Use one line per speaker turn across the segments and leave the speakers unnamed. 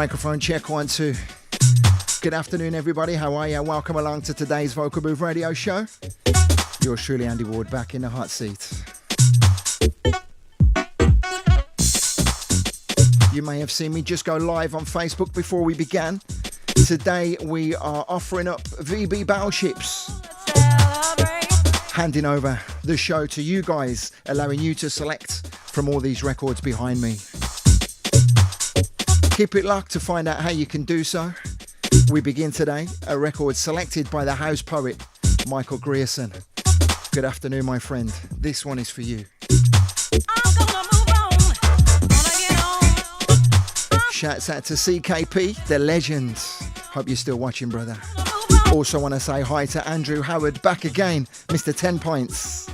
Microphone check 1 2. Good afternoon, everybody. How are you? Welcome along to today's Vocal Booth Radio Show. Yours truly, Andy Ward, back in the hot seat. You may have seen me just go live on Facebook before we began. Today we are offering up VB Battleships. Handing over the show to you guys, allowing you to select from all these records behind me. Keep it locked to find out how you can do so. We begin today, a record selected by the house poet, Michael Grierson. Good afternoon, my friend. This one is for you. Shouts out to CKP, the legend. Hope you're still watching, brother. Also want to say hi to Andrew Howard, back again, Mr. 10 Points.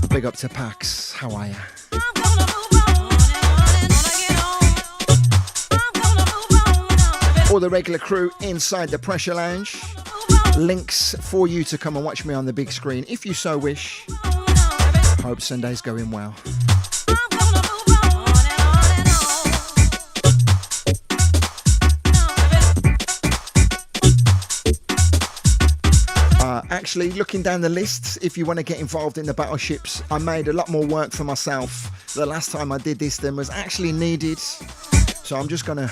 Big up to Pax, how are ya? All the regular crew inside the Pressure Lounge. Links for you to come and watch me on the big screen if you so wish. Hope Sunday's going well. Actually, looking down the lists, if you want to get involved in the battleships, I made a lot more work for myself. The last time I did this than was actually needed. So I'm just going to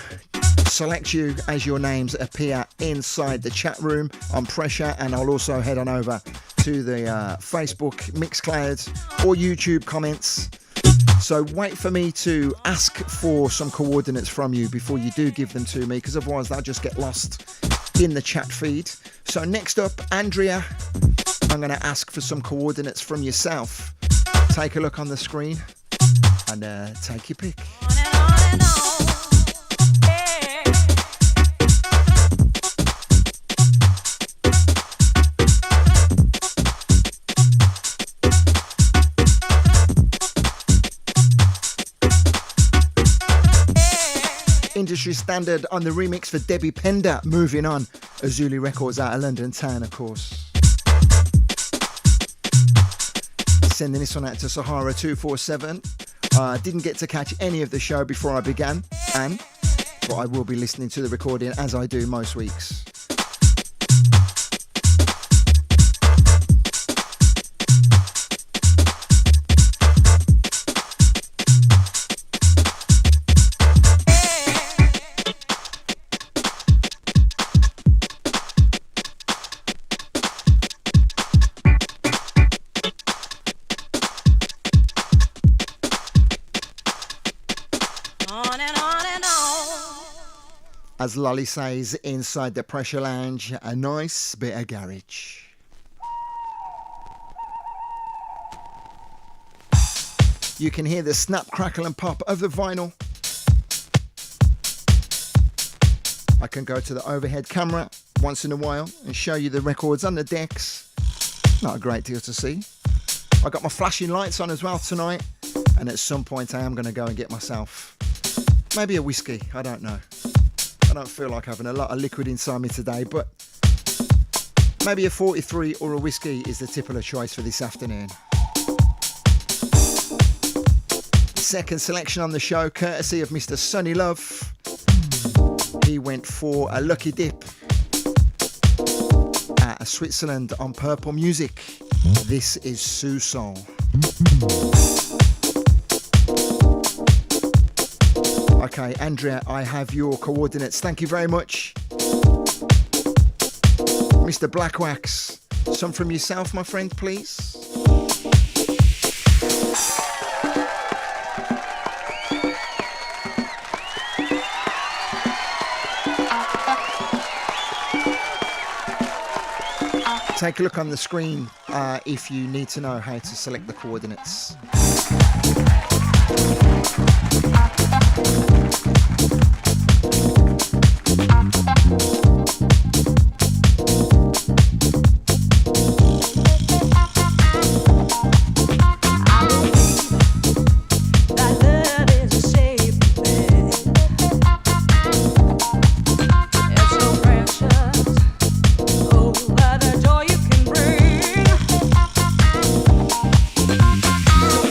select you as your names appear inside the chat room on Pressure, and I'll also head on over to the Facebook, Mixcloud or YouTube comments. So wait for me to ask for some coordinates from you before you do give them to me, because otherwise they'll just get lost in the chat feed. So next up, Andrea, I'm going to ask for some coordinates from yourself. Take a look on the screen and take your pick. Industry standard on the remix for Debbie Pender, Moving On, Azuli Records out of London town, of course. Sending this one out to Sahara 247. Didn't get to catch any of the show before I began, but I will be listening to the recording as I do most weeks. As Lolly says inside the Pressure Lounge, a nice bit of garage. You can hear the snap, crackle and pop of the vinyl. I can go to the overhead camera once in a while and show you the records on the decks. Not a great deal to see. I got my flashing lights on as well tonight, and at some point I am going to go and get myself maybe a whiskey, I don't know. I don't feel like having a lot of liquid inside me today, but maybe a 43 or a whiskey is the typical choice for this afternoon. Second selection on the show, courtesy of Mr. Sunny Love. He went for a lucky dip at Switzerland on Purple Music. This is Sue Soul. Okay, Andrea, I have your coordinates. Thank you very much. Mr. Blackwax, some from yourself, my friend, please. Take a look on the screen if you need to know how to select the coordinates.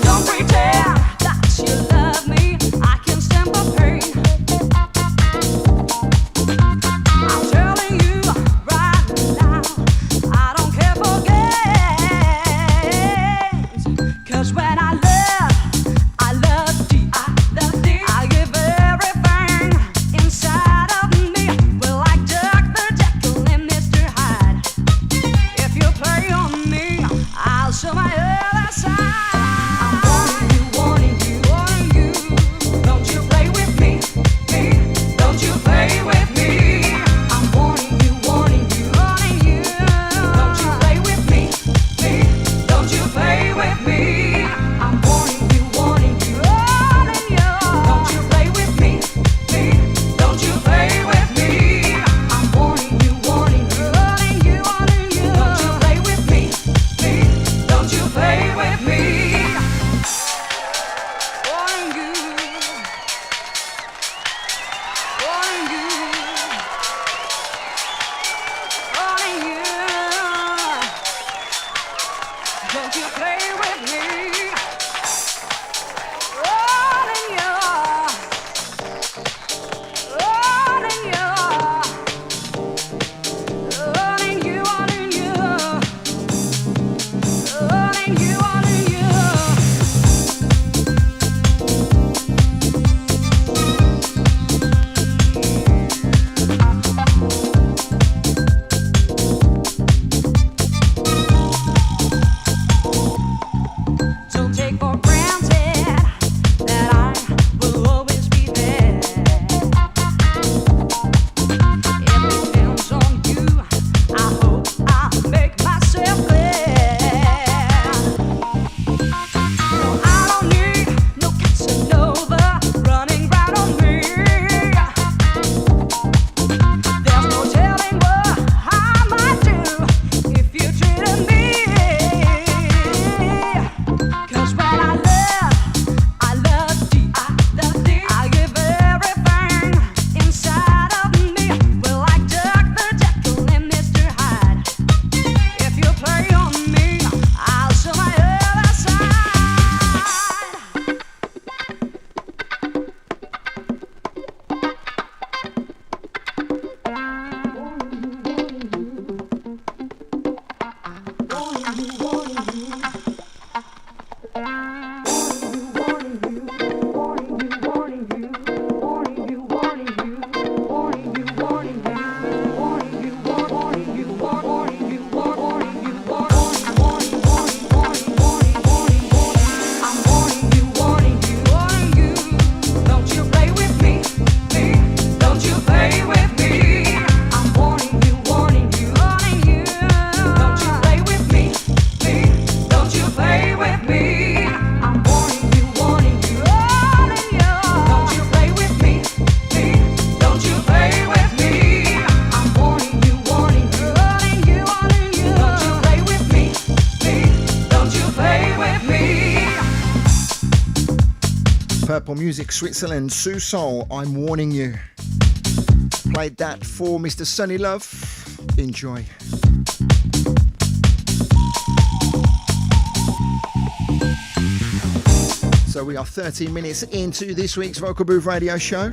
Don't pretend that you love me. I can stand prepared.
Purple Music Switzerland, Sue Soul, I'm Warning You. Played that for Mr. Sunny Love. Enjoy. So we are 13 minutes into this week's Vocal Booth Radio Show.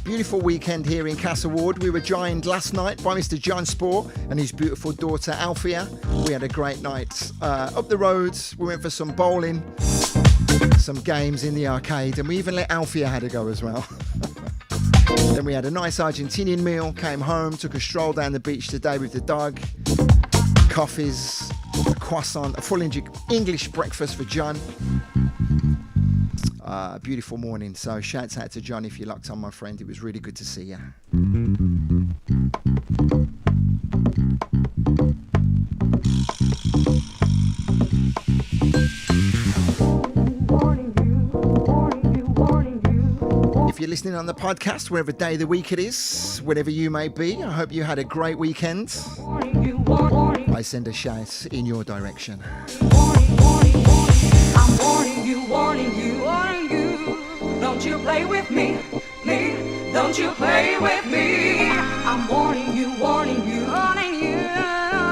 Beautiful weekend here in Castlewood. We were joined last night by Mr. John Spore and his beautiful daughter Alfia. We had a great night. Up the road, we went for some bowling, some games in the arcade, and we even let Alfia had a go as well. Then we had a nice Argentinian meal, came home, took a stroll down the beach today with the dog, coffees, a croissant, a full English breakfast for John. Beautiful morning. So shouts out to John if you locked on, my friend. It was really good to see you. If you're listening on the podcast, wherever day of the week it is, wherever you may be, I hope you had a great weekend. I send a shout in your direction.
I'm warning you, warning you, warning you. Don't you play with me, me. Don't you play with me. I'm warning you, warning you, warning you.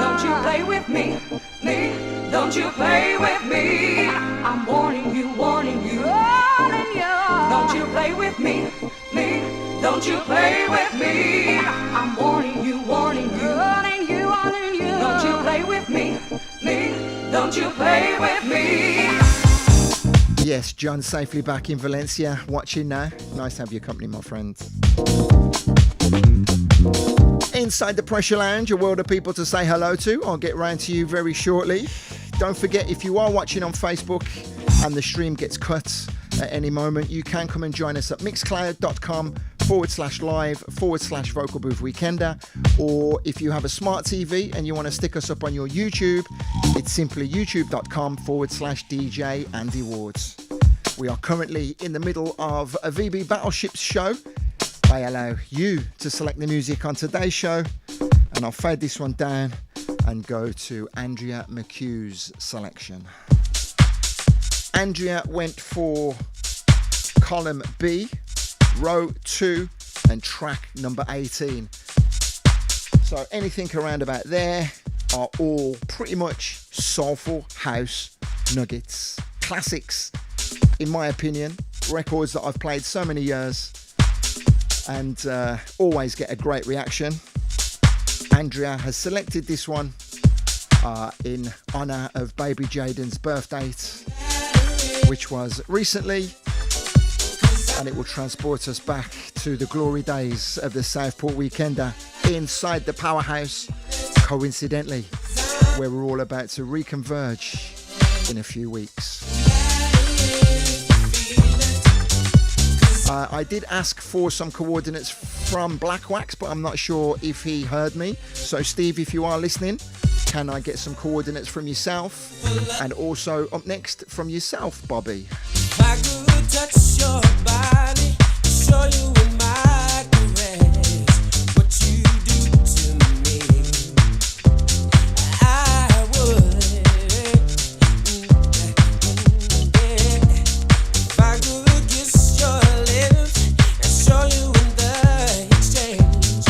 Don't you play with me, me. Don't you play with me. I'm warning you, warning you, warning you. Don't you play with me, me. Don't you play with me. I'm warning you, warning you, warning you, warning you. Don't you play with me, me. Don't you play with me.
Yes, John safely back in Valencia, watching now. Nice to have your company, my friend. Inside the Pressure Lounge, a world of people to say hello to. I'll get round to you very shortly. Don't forget, if you are watching on Facebook and the stream gets cut at any moment, you can come and join us at mixcloud.com/live/Vocal Booth Weekender. Or if you have a smart TV and you want to stick us up on your YouTube, it's simply youtube.com/DJ Andy Wards. We are currently in the middle of a VB Battleships show. I allow you to select the music on today's show, and I'll fade this one down and go to Andrea McHugh's selection. Andrea went for column B, row 2, and track number 18. So anything around about there, are all pretty much soulful house nuggets. Classics, in my opinion. Records that I've played so many years and always get a great reaction. Andrea has selected this one in honour of baby Jaden's birth date, which was recently, and it will transport us back to the glory days of the Southport Weekender inside the Powerhouse, coincidentally, where we're all about to reconverge in a few weeks. I did ask for some coordinates from Black Wax, but I'm not sure if he heard me. So Steve, if you are listening, can I get some coordinates from yourself? And also up next from yourself, Bobby.
I could touch your body, show you in my caress what you do to me. I would, if I could kiss your lips and show you in the exchange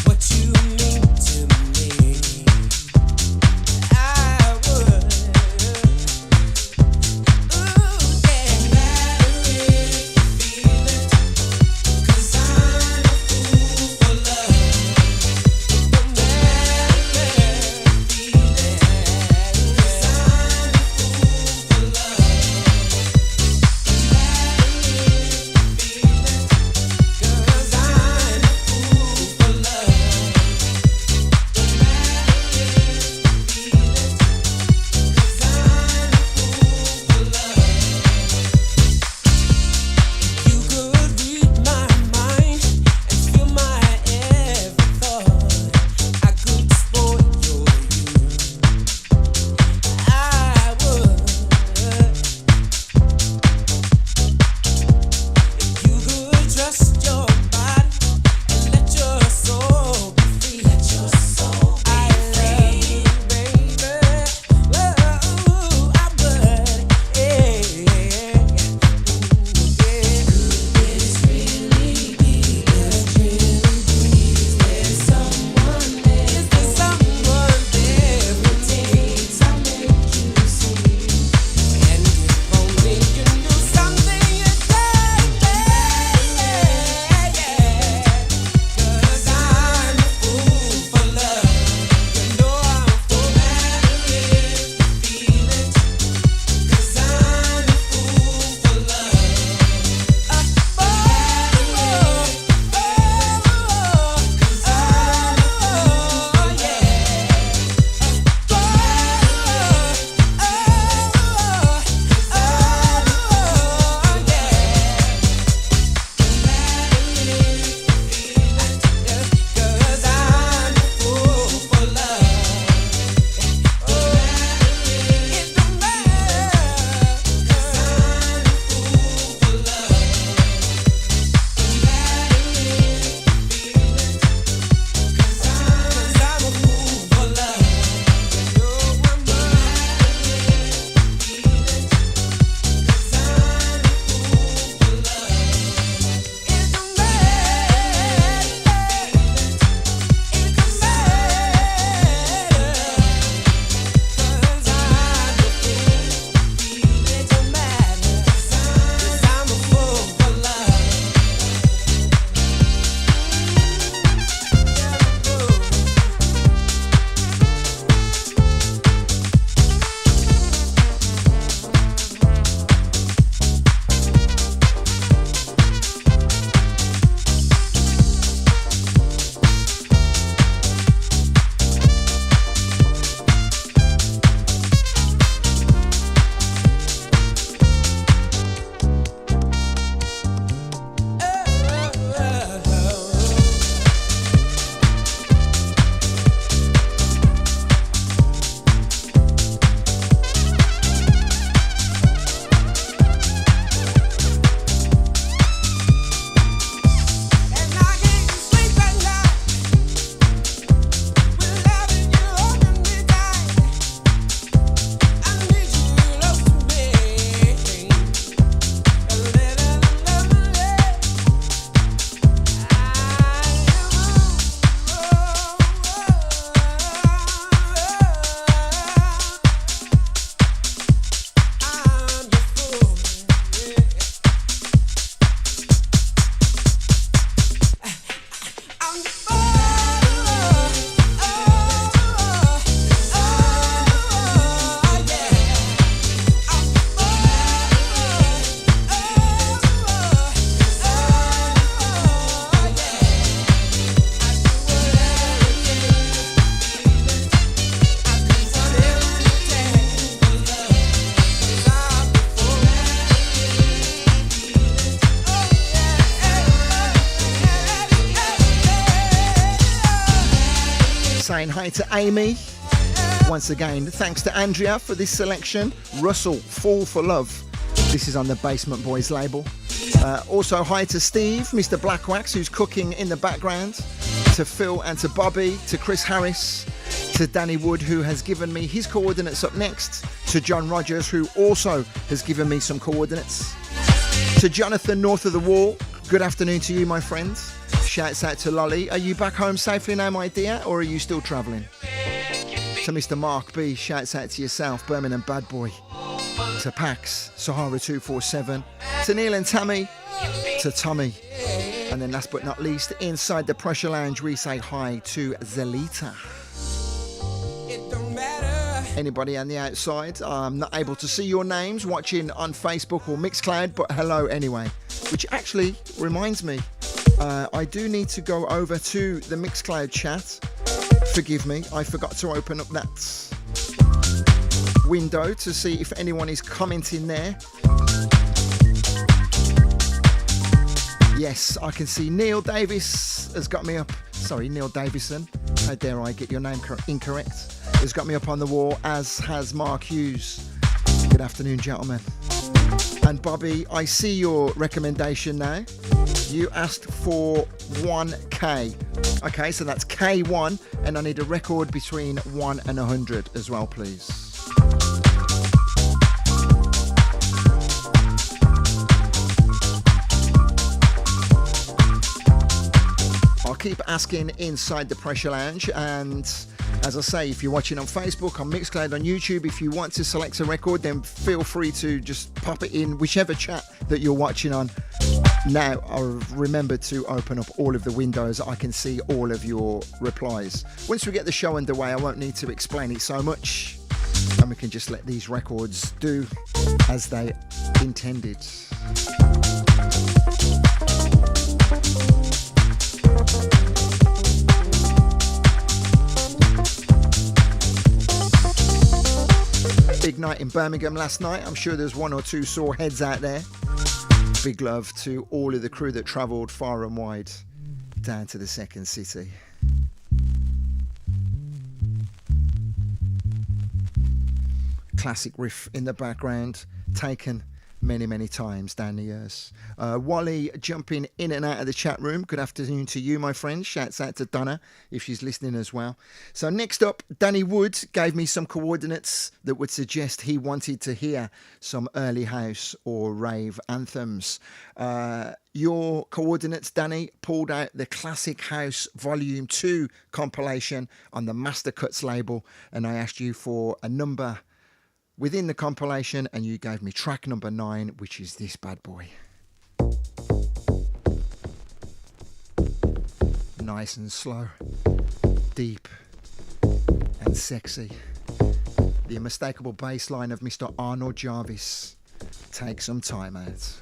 what you mean to me. I would. Ooh, yeah.
hi to Amy. Once again, thanks to Andrea for this selection. Russell, Fall for Love. This is on the Basement Boys label. Also, hi to Steve, Mr. Blackwax, who's cooking in the background. To Phil and to Bobby, to Chris Harris, to Danny Wood, who has given me his coordinates up next. To John Rogers, who also has given me some coordinates. To Jonathan, north of the wall. Good afternoon to you, my friend. Shouts out to Lolly. Are you back home safely now, my dear, or are you still travelling? To Mr. Mark B, shouts out to yourself, Birmingham Bad Boy. To Pax, Sahara 247. To Neil and Tammy. To Tommy. And then last but not least, inside the Pressure Lounge, we say hi to Zelita. Anybody on the outside, I'm not able to see your names watching on Facebook or Mixcloud, but hello anyway. Which actually reminds me, I do need to go over to the Mixcloud chat. Forgive me, I forgot to open up that window to see if anyone is commenting there. Yes, I can see Neil Davis has got me up. Sorry, Neil Davison. How dare I get your name incorrect? Has got me up on the wall, as has Mark Hughes. Good afternoon, gentlemen. And Bobby, I see your recommendation now. You asked for 1K. Okay, so that's K1, and I need a record between 1 and 100 as well, please. I'll keep asking inside the Pressure Lounge, and as I say, if you're watching on Facebook, on Mixcloud, on YouTube, if you want to select a record, then feel free to just pop it in whichever chat that you're watching on. Now, I've remembered to open up all of the windows. I can see all of your replies. Once we get the show underway, I won't need to explain it so much, and we can just let these records do as they intended. Big night in Birmingham last night. I'm sure there's one or two sore heads out there. Big love to all of the crew that travelled far and wide down to the second city. Classic riff in the background, taken many times down the years. Wally jumping in and out of the chat room. Good afternoon to you, my friend. Shouts out to Donna if she's listening as well. So next up, Danny Wood gave me some coordinates that would suggest he wanted to hear some early house or rave anthems. Your coordinates, Danny, pulled out the Classic House Volume 2 compilation on the Master Cuts label, and I asked you for a number within the compilation, and you gave me track number 9, which is this bad boy. Nice and slow, deep and sexy. The unmistakable bass line of Mr. Arnold Jarvis. Take some time out.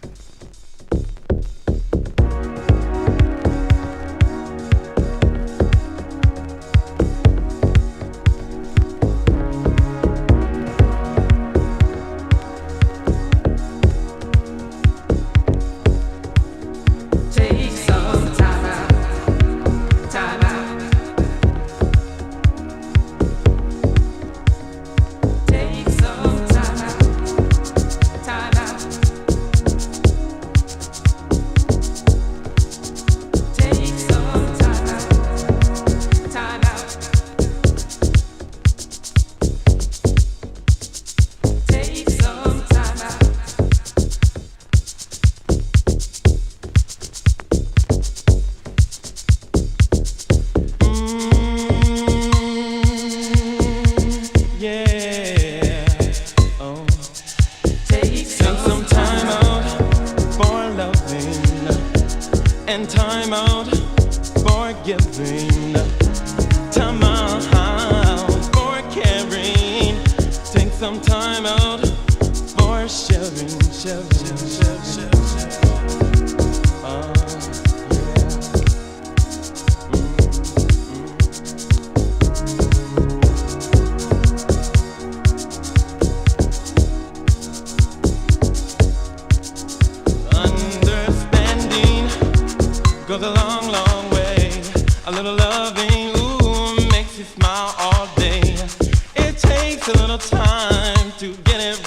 Goes a long, long way. A little loving, ooh, makes you smile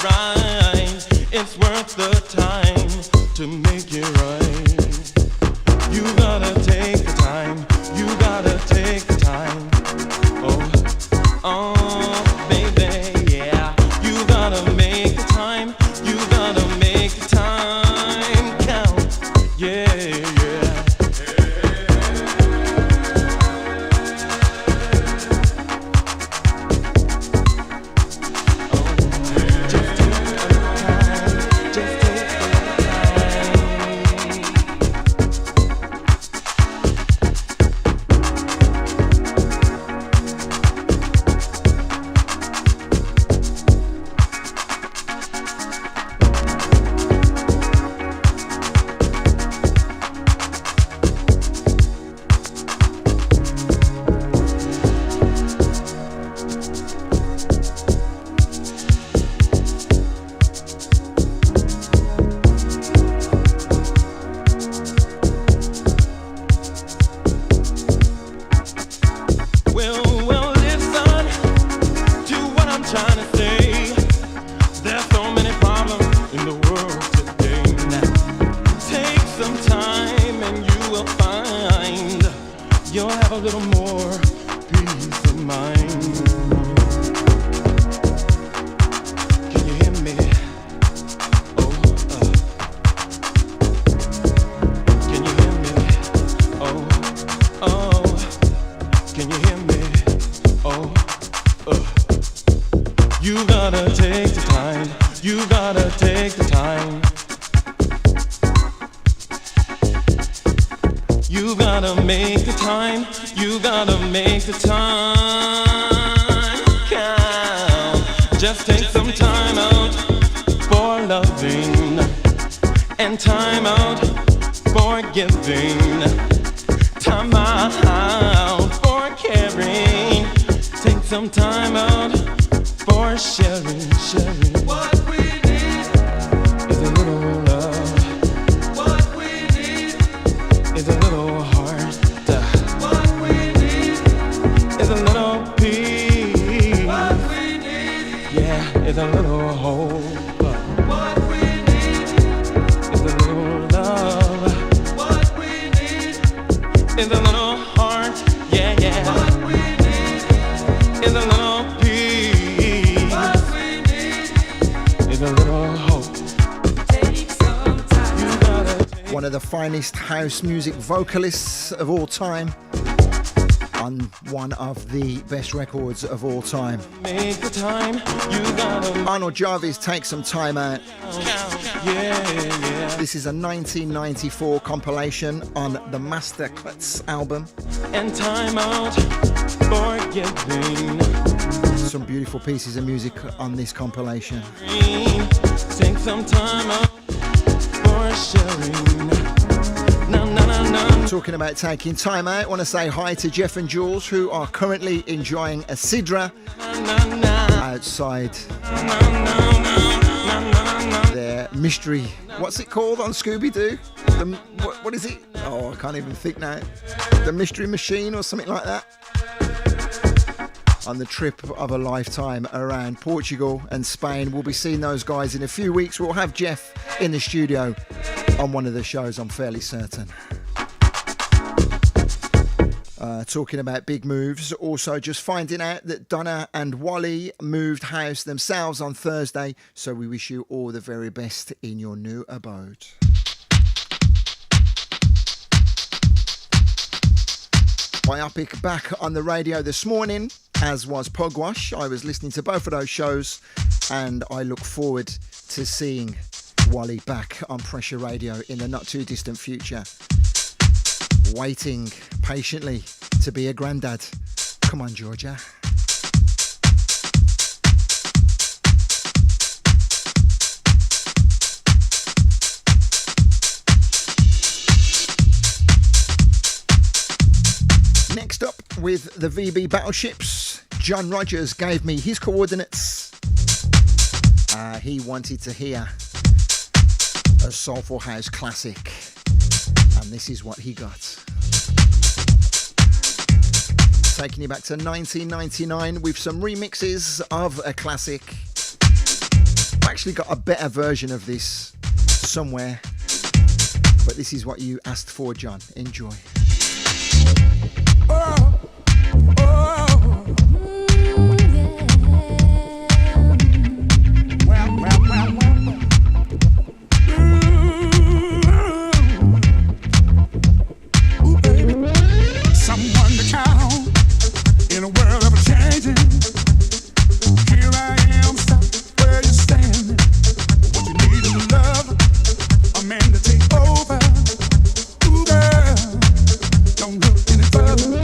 right. It's worth the time to make it right. You gotta take the time. You gotta take the time. Oh, baby, yeah. You gotta make the time. You gotta make the time count. Yeah, yeah.
House music vocalists of all time on one of the best records of all time. Arnold Jarvis, Take Some Time Out. This is a 1994 compilation on the Master Cuts album.
And time out forgiving.
Some beautiful pieces of music on this compilation.
Take some time out for sharing.
Talking about taking time out, I want to say hi to Jeff and Jules, who are currently enjoying a sidra outside their mystery. What's it called on Scooby-Doo? What is it? Oh, I can't even think now. The Mystery Machine or something like that. On the trip of a lifetime around Portugal and Spain. We'll be seeing those guys in a few weeks. We'll have Jeff in the studio on one of the shows, I'm fairly certain. Talking about big moves, also just finding out that Donna and Wally moved house themselves on Thursday, so we wish you all the very best in your new abode. Biopic back on the radio this morning, as was Pugwash. I was listening to both of those shows, and I look forward to seeing Wally back on Pressure Radio in the not too distant future. Waiting patiently to be a granddad. Come on, Georgia. Next up with the VB Battleships, John Rogers gave me his coordinates. He wanted to hear a Soulful House classic, and this is what he got. Taking you back to 1999 with some remixes of a classic. actually got a better version of this somewhere, but this is what you asked for, John. Enjoy.
Oh, oh. Ooh, baby. Someone to count on in a world of changing. Here I am, stop where you're standing. What you need is love, a man to take over. Ooh, girl, don't look any further.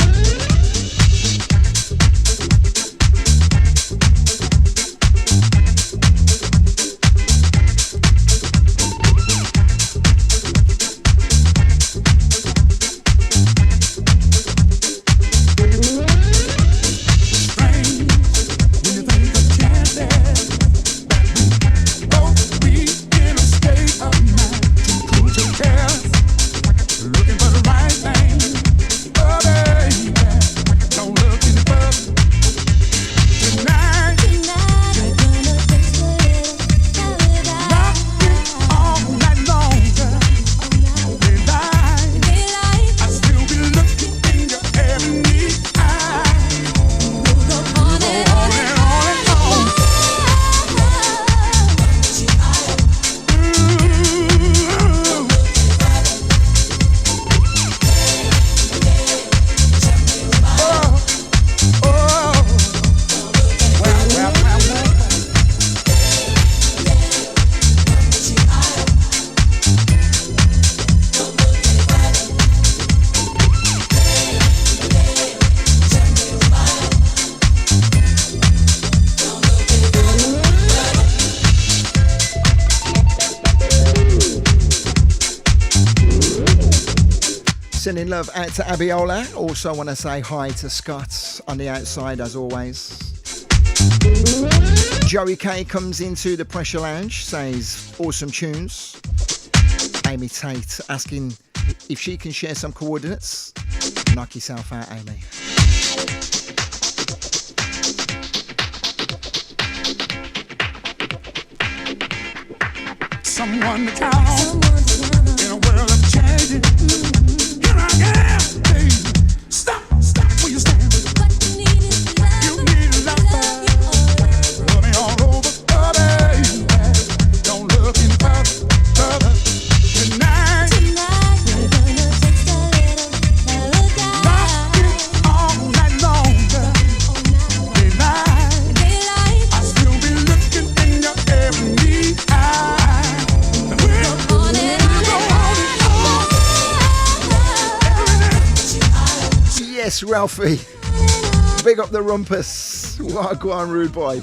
Sending love out to Abiola. Also want to say hi to Scott on the outside as always. Joey K comes into the Pressure Lounge, says awesome tunes. Amy Tate asking if she can share some coordinates. Knock yourself out, Amy.
Someone to count on in a world of changing. Here I am, baby. Stop where you stand. You need love. Love me all over, oh, baby. Don't look any further. Tonight, we're gonna taste a little paradise. All night long, daylight. I'll still be looking in your every eye.
Yes, Ralphie. Big up the rumpus. Wagwan, rude boy.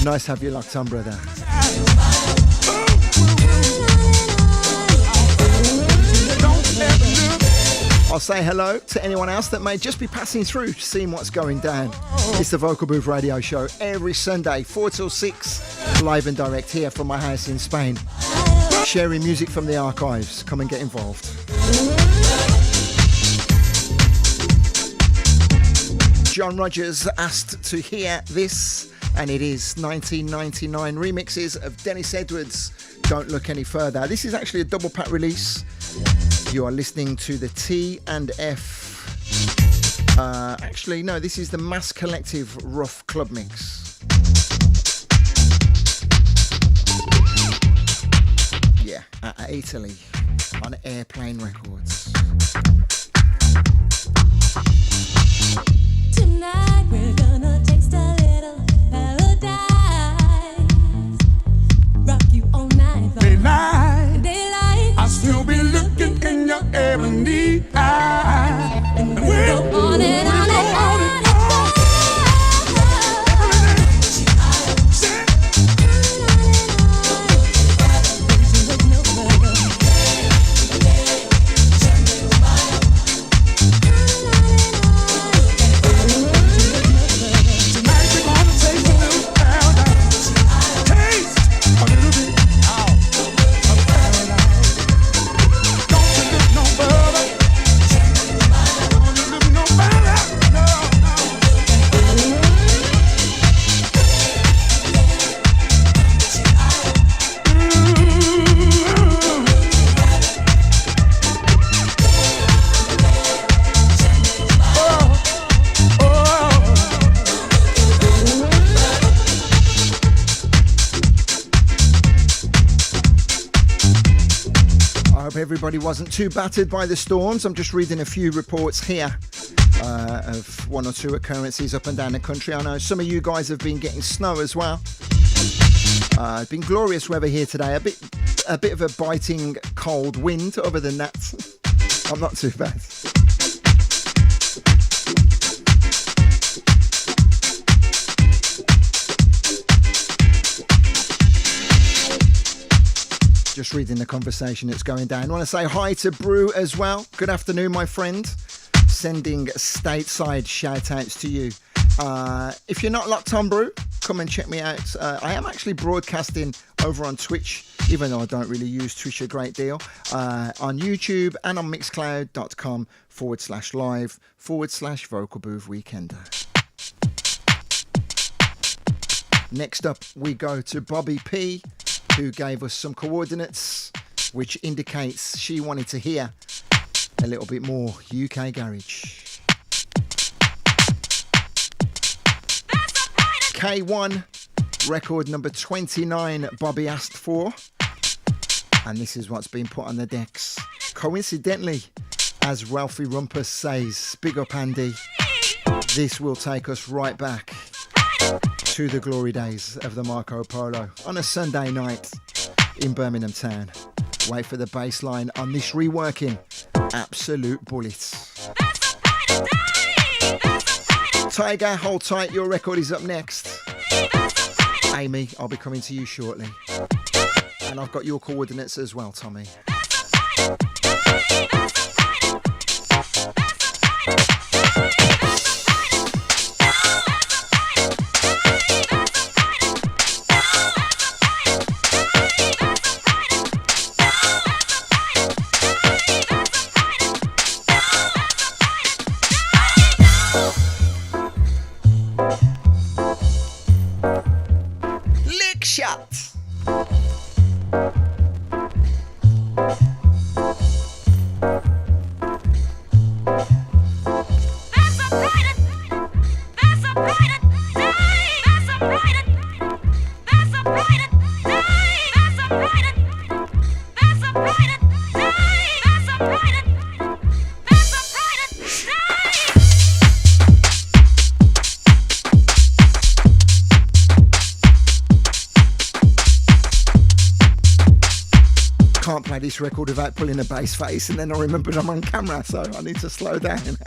Nice to have you locked on, brother. I'll say hello to anyone else that may just be passing through, seeing what's going down. It's the Vocal Booth Radio Show every Sunday, 4 till 6, live and direct here from my house in Spain. Sharing music from the archives. Come and get involved. John Rogers asked to hear this, and it is 1999 remixes of Dennis Edwards' Don't Look Any Further. This is actually a double pack release. You are listening to the T and F. Actually, no, this is the Mass Collective Rough Club Mix. Yeah, at Italy on Airplane Records.
Tonight we're gonna taste a little paradise. Rock you all night long. Daylight.
I'll still be looking in your ebony eye.
And we'll go on and on and on and on.
hope everybody wasn't too battered by the storms. I'm just reading a few reports here of one or two occurrences up and down the country. I know some of you guys have been getting snow as well. It's been glorious weather here today. A bit of a biting cold wind. Other than that, I'm not too bad. Just reading the conversation that's going down. I want to say hi to Brew as well. Good afternoon, my friend. Sending stateside shout outs to you. If you're not locked on, Brew, come and check me out. I am actually broadcasting over on Twitch, even though I don't really use Twitch a great deal, on YouTube and on mixcloud.com/live/vocal booth weekender. Next up, we go to Bobby P, who gave us some coordinates, which indicates she wanted to hear a little bit more UK garage. K1, record number 29, Bobby asked for. And this is what's been put on the decks. Coincidentally, as Ralphie Rumpus says, big up Andy, this will take us right back to the glory days of the Marco Polo on a Sunday night in Birmingham town. Wait for the bass line on this reworking. Absolute bullets. Tiger, hold tight, your record is up next. Amy, I'll be coming to you shortly. And I've got your coordinates as well, Tommy. This record without pulling a bass face, and then I remembered I'm on camera, so I need to slow down.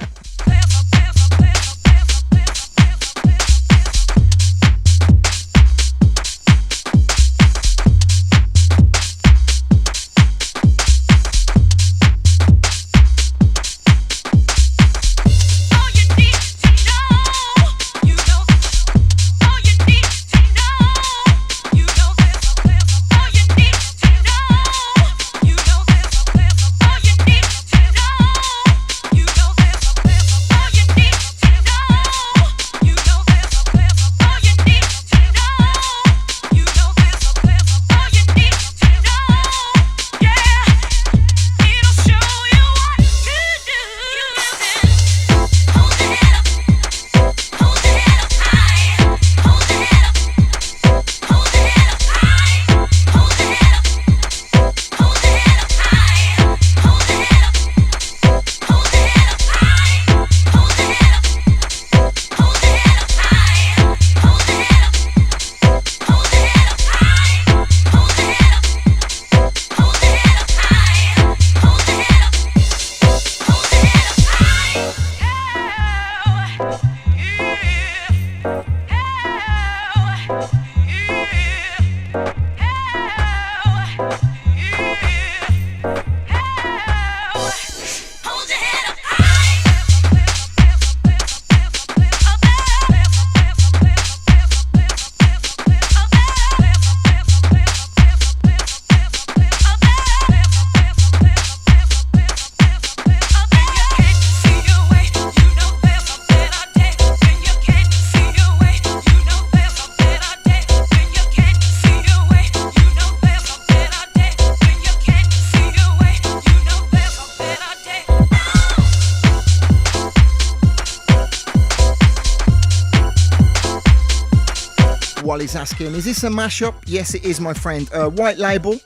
Wally's asking, is this a mashup? Yes, it is, my friend. White Label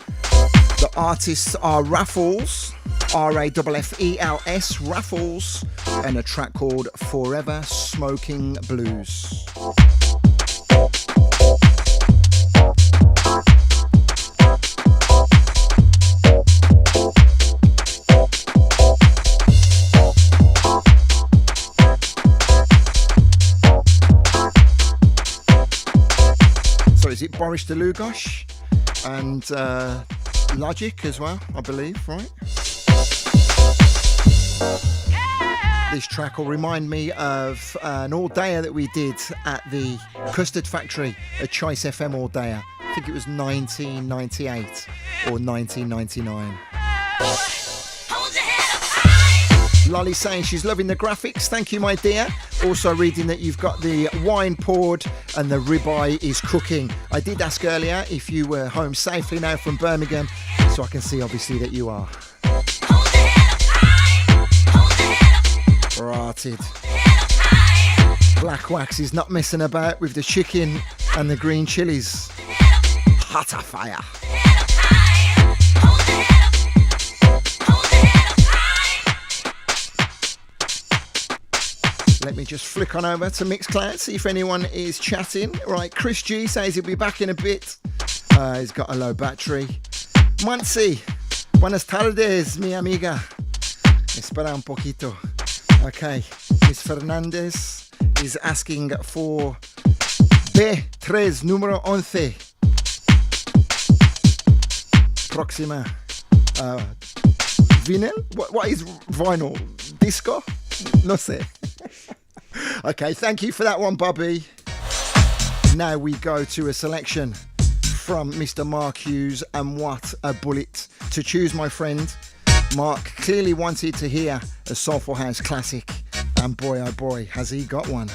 The artists are Raffles, Raffels, Raffles, and a track called Forever Smoking Blues. So is it Boris Delugosh and Logic as well, I believe, right? This track will remind me of an all-dayer that we did at the Custard Factory at Choice FM all-dayer. I think it was 1998 or 1999. Lolly saying she's loving the graphics. Thank you, my dear. Also reading that you've got the wine poured and the ribeye is cooking. I did ask earlier if you were home safely now from Birmingham, so I can see obviously that you are. Rotted. Black Wax is not messing about with the chicken and the green chilies. Hotter fire. Let me just flick on over to Mixcloud, see if anyone is chatting. Right, Chris G says he'll be back in a bit. He's got a low battery. Monsi, buenas tardes, mi amiga. Espera un poquito. Okay, Miss Fernandez is asking for B3, número 11. Próxima. Vinyl? What is vinyl? Disco? No sé. Okay, thank you for that one, Bobby. Now we go to a selection from Mr. Mark Hughes, and what a bullet to choose, my friend. Mark clearly wanted to hear a Soulful House classic, and boy oh boy has he got one.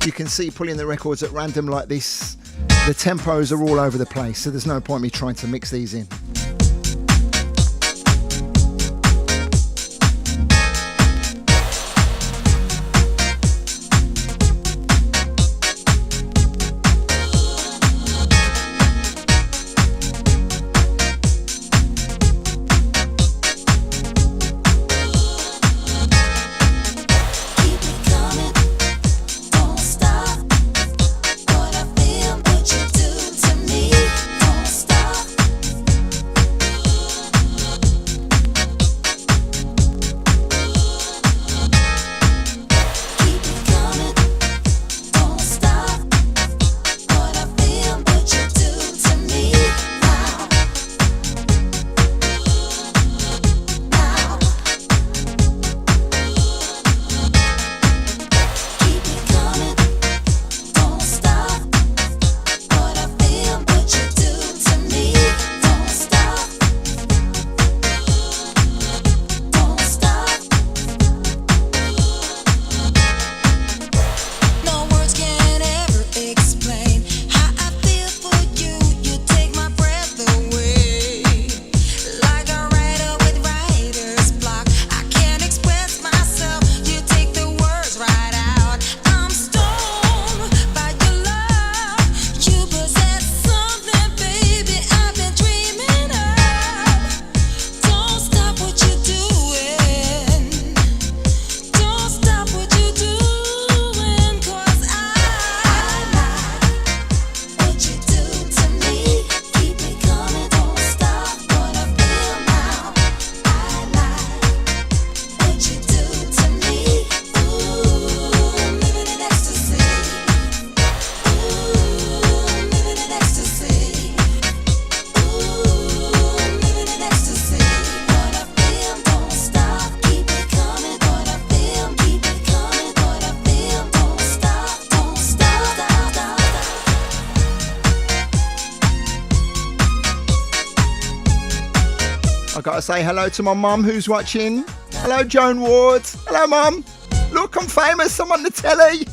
You can see pulling the records at random like this, the tempos are all over the place, so there's no point me trying to mix these in. I've got to say hello to my mum who's watching. Hello, Joan Ward. Hello, Mum. Look, I'm famous. I'm on the telly.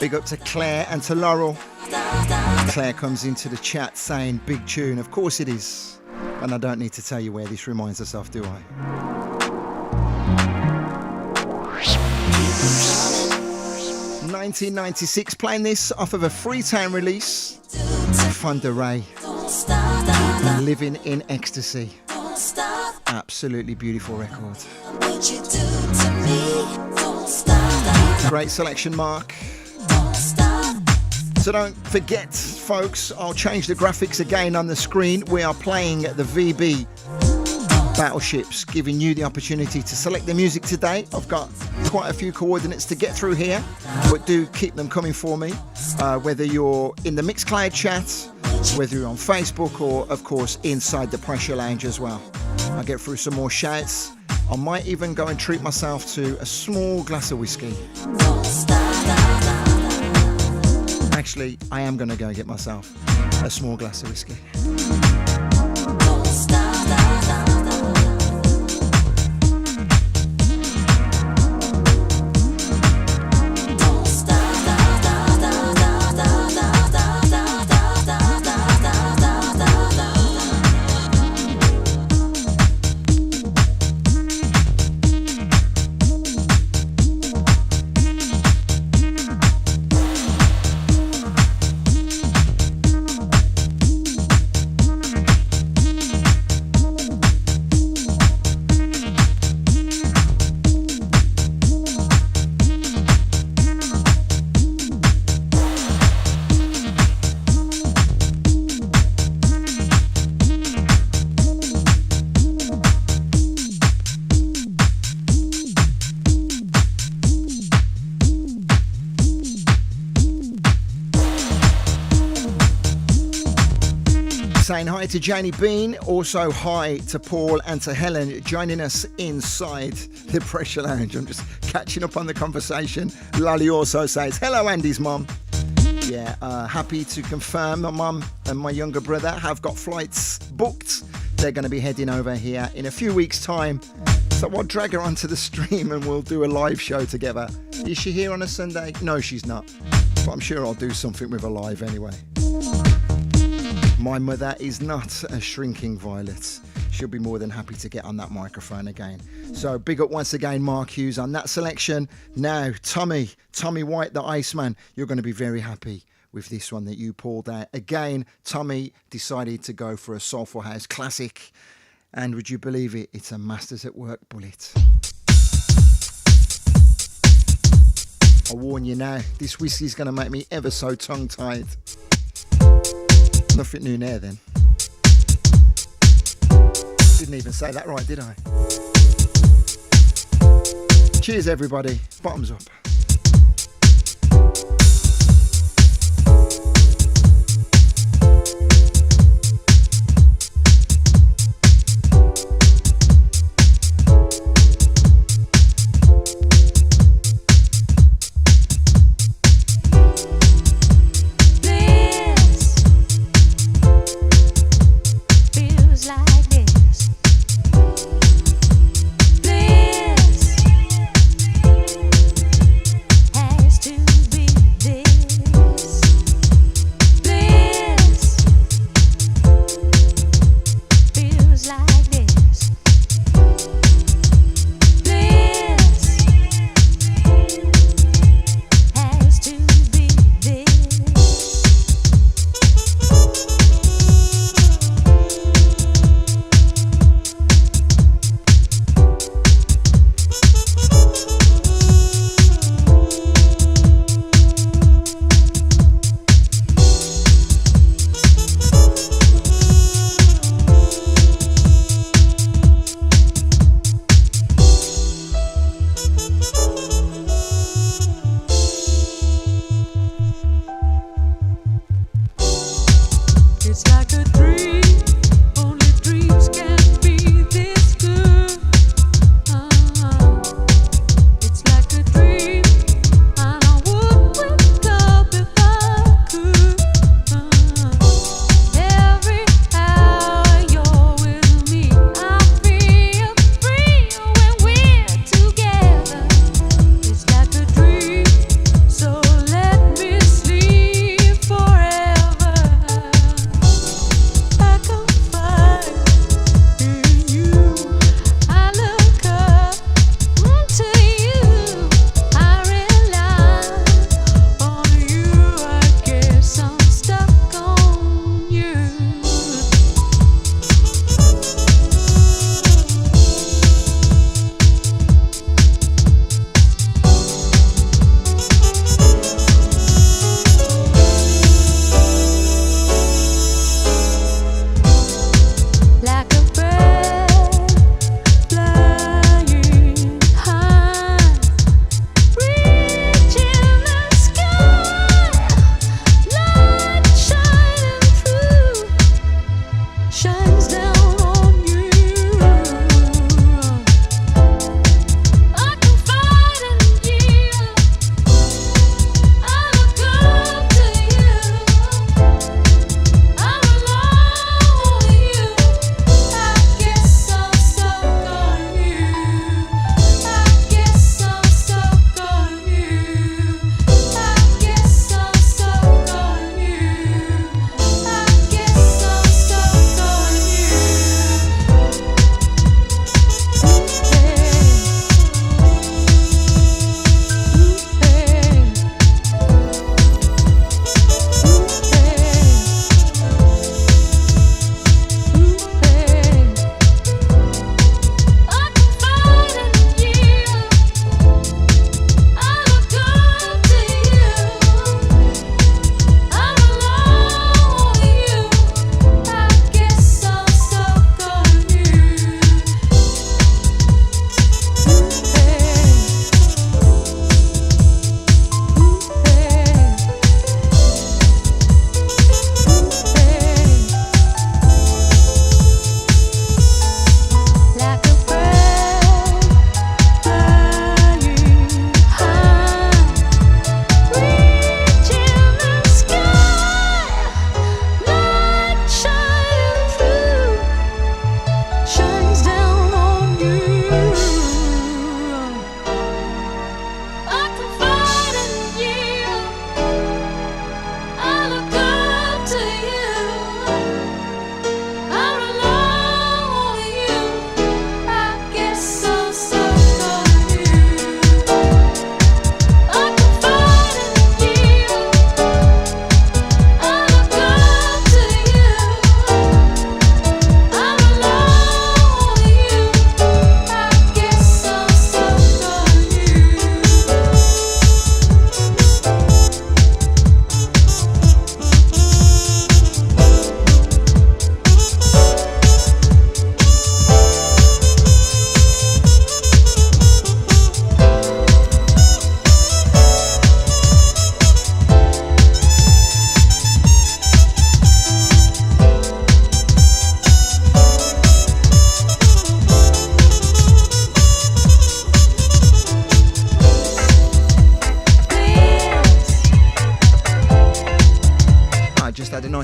Big up to Claire and to Laurel. Claire comes into the chat saying big tune. Of course it is. And I don't need to tell you where this reminds us of, do I? 1996, playing this off of a Freetown release. Thunder Ray. Living in Ecstasy. Absolutely beautiful record. Great selection, Mark. So don't forget, folks, I'll change the graphics again on the screen. We are playing the VB Battleships, giving you the opportunity to select the music today. I've got quite a few coordinates to get through here, but do keep them coming for me. Whether you're in the Mixcloud chat, whether you're on Facebook, or of course inside the Pressure Lounge as well. I'll get through some more shouts. I might even go and treat myself to a small glass of whiskey. Actually, I am going to go and get myself a small glass of whiskey. Saying hi to Janie Bean, also hi to Paul and to Helen joining us inside the Pressure Lounge. I'm just catching up on the conversation. Lolly also says, hello Andy's mum. Yeah, happy to confirm my mum and my younger brother have got flights booked. They're going to be heading over here in a few weeks' time. So I'll drag her onto the stream and we'll do a live show together. Is she here on a Sunday? No, she's not. But I'm sure I'll do something with her live anyway. My mother is not a shrinking violet. She'll be more than happy to get on that microphone again. So big up once again, Mark Hughes, on that selection. Now, Tommy White, the Iceman, you're going to be very happy with this one that you pulled out. Again, Tommy decided to go for a Soulful House classic. And would you believe it? It's a Masters at Work bullet. I warn you now, this whiskey's going to make me ever so tongue-tied. Nothing new there then. Didn't even say that right, did I? Cheers everybody, bottoms up.
Let me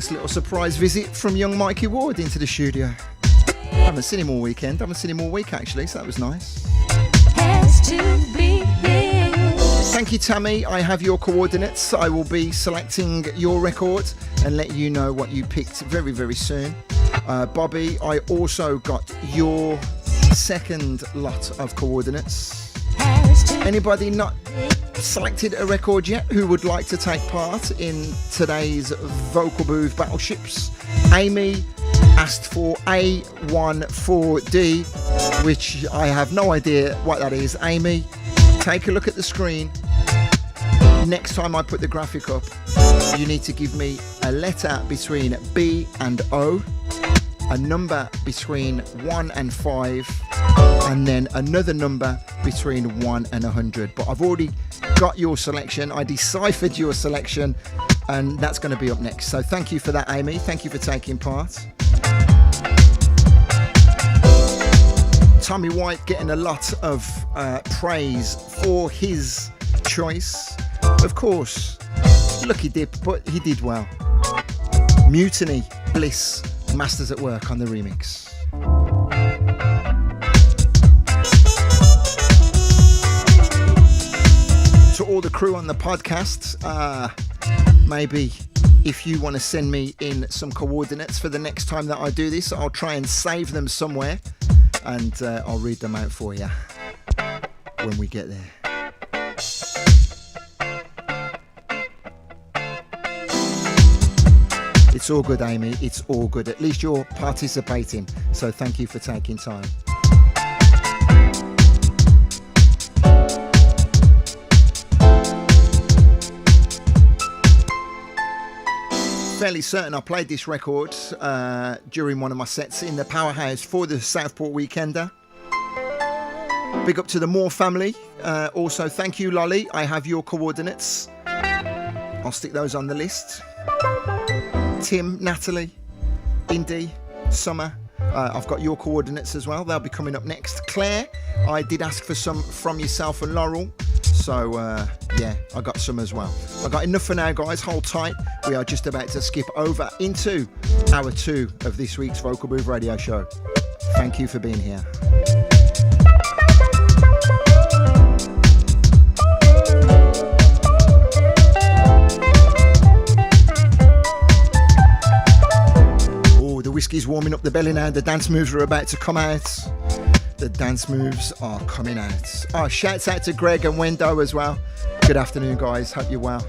Nice little surprise visit from young Mikey Ward into the studio. I haven't seen him all weekend. I haven't seen him all week actually, so that was nice.
Has to be here.
Thank you, Tammy. I have your coordinates. I will be selecting your record and let you know what you picked very, very soon. Bobby, I also got your second lot of coordinates.
Has to
Anybody not selected a record yet who would like to take part in today's Vocal Booth Battleships? Amy asked for A14D, which I have no idea what that is. Amy, take a look at the screen. Next time I put the graphic up, you need to give me a letter between B and O, a number between 1 and 5, and then another number between 1 and 100. But I've already got your selection. I deciphered your selection, and that's going to be up next. So thank you for that, Amy. Thank you for taking part. Tommy White getting a lot of praise for his choice. Of course, lucky dip, but he did well. Mutiny, Bliss, Masters at Work on the remix. To all the crew on the podcast, maybe if you want to send me in some coordinates for the next time that I do this, I'll try and save them somewhere, and I'll read them out for you when we get there. It's all good, Amy. It's all good. At least you're participating. So thank you for taking time. Fairly certain I played this record during one of my sets in the Powerhouse for the Southport Weekender. Big up to the Moore family. Also, thank you, Lolly. I have your coordinates. I'll stick those on the list. Tim, Natalie, Indy, Summer, I've got your coordinates as well. They'll be coming up next. Claire, I did ask for some from yourself and Laurel. So, yeah, I got some as well. I got enough for now, guys. Hold tight. We are just about to skip over into hour 2 of this week's Vocal Booth Radio Show. Thank you for being here. Whiskey's warming up the belly now. The dance moves are about to come out. The dance moves are coming out. Oh, shouts out to Greg and Wendo as well. Good afternoon, guys. Hope you're well.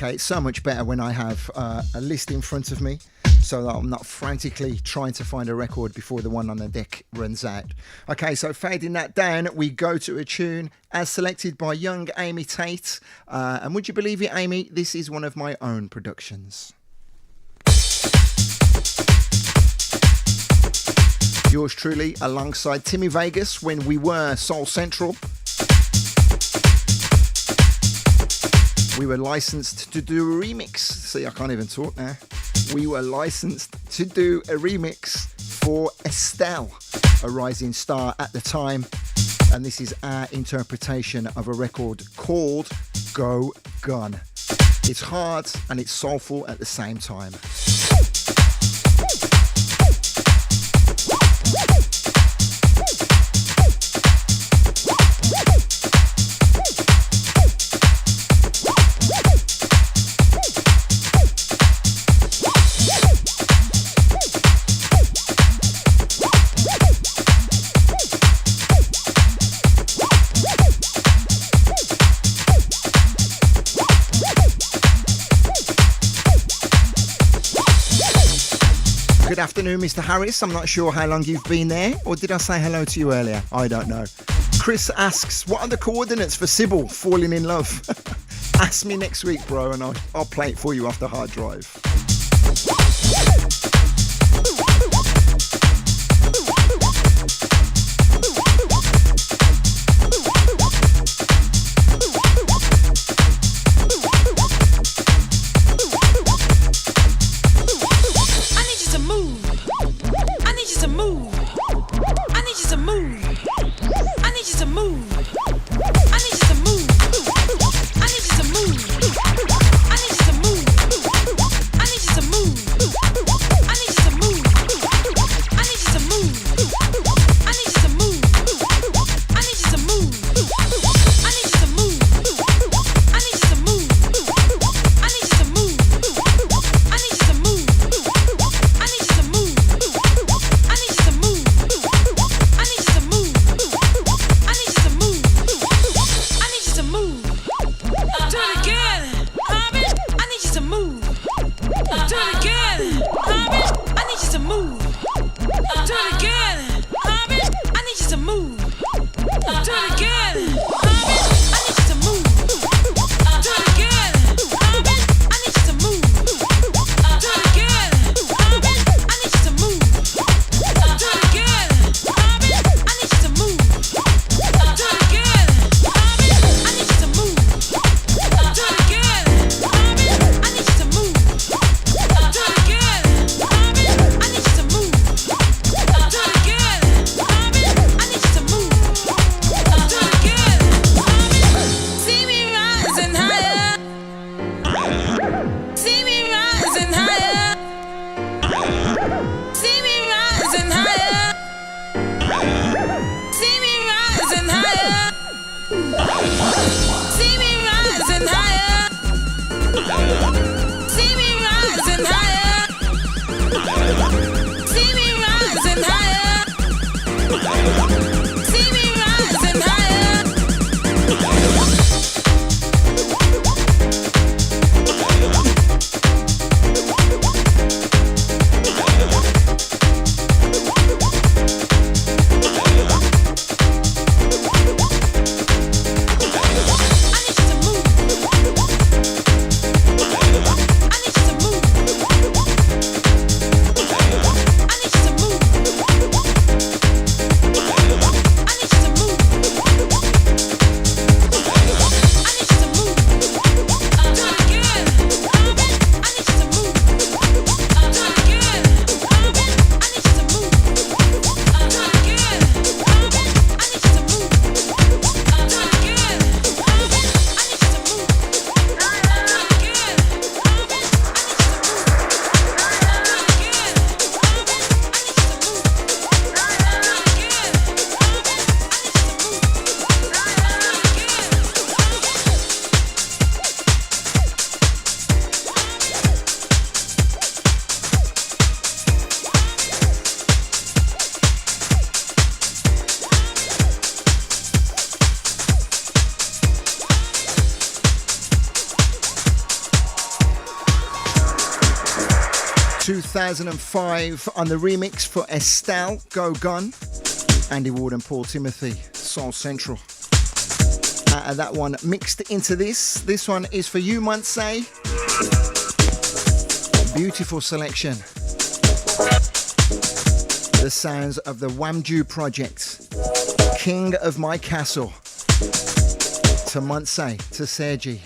It's so much better when I have a list in front of me so that I'm not frantically trying to find a record before the one on the deck runs out. Okay, so fading that down, we go to a tune as selected by young Amy Tate. And would you believe it, Amy? This is one of my own productions. Yours truly, alongside Timmy Vegas when we were Soul Central. We were licensed to do a remix. See, I can't even talk now. We were licensed to do a remix for Estelle, a rising star at the time. And this is our interpretation of a record called Go Gun. It's hard and it's soulful at the same time. Good afternoon, Mr. Harris. I'm not sure how long you've been there, or did I say hello to you earlier? I don't know. Chris asks, what are the coordinates for Sybil falling in love? Ask me next week, bro, and I'll play it for you off the hard drive. ...2005 on the remix for Estelle, Go Gun, Andy Ward and Paul Timothy, Soul Central. Out of that one mixed into this one is for you, Munsey. Beautiful selection. The sounds of the Wamju Project, King of My Castle, to Munsey, to Sergi.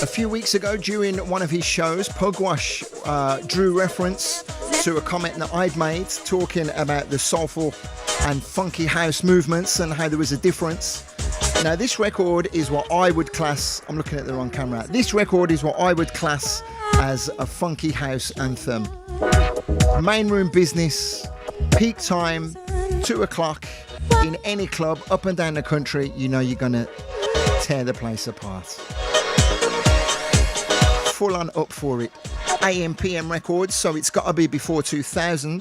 A few weeks ago, during one of his shows, Pugwash drew reference to a comment that I'd made talking about the soulful and funky house movements and how there was a difference. Now, this record is what I would class, I'm looking at the wrong camera, this record is what I would class as a funky house anthem. Main room business, peak time, 2 o'clock, in any club up and down the country, you know you're gonna tear the place apart. Full on up for it. AM PM records, so it's got to be before 2000.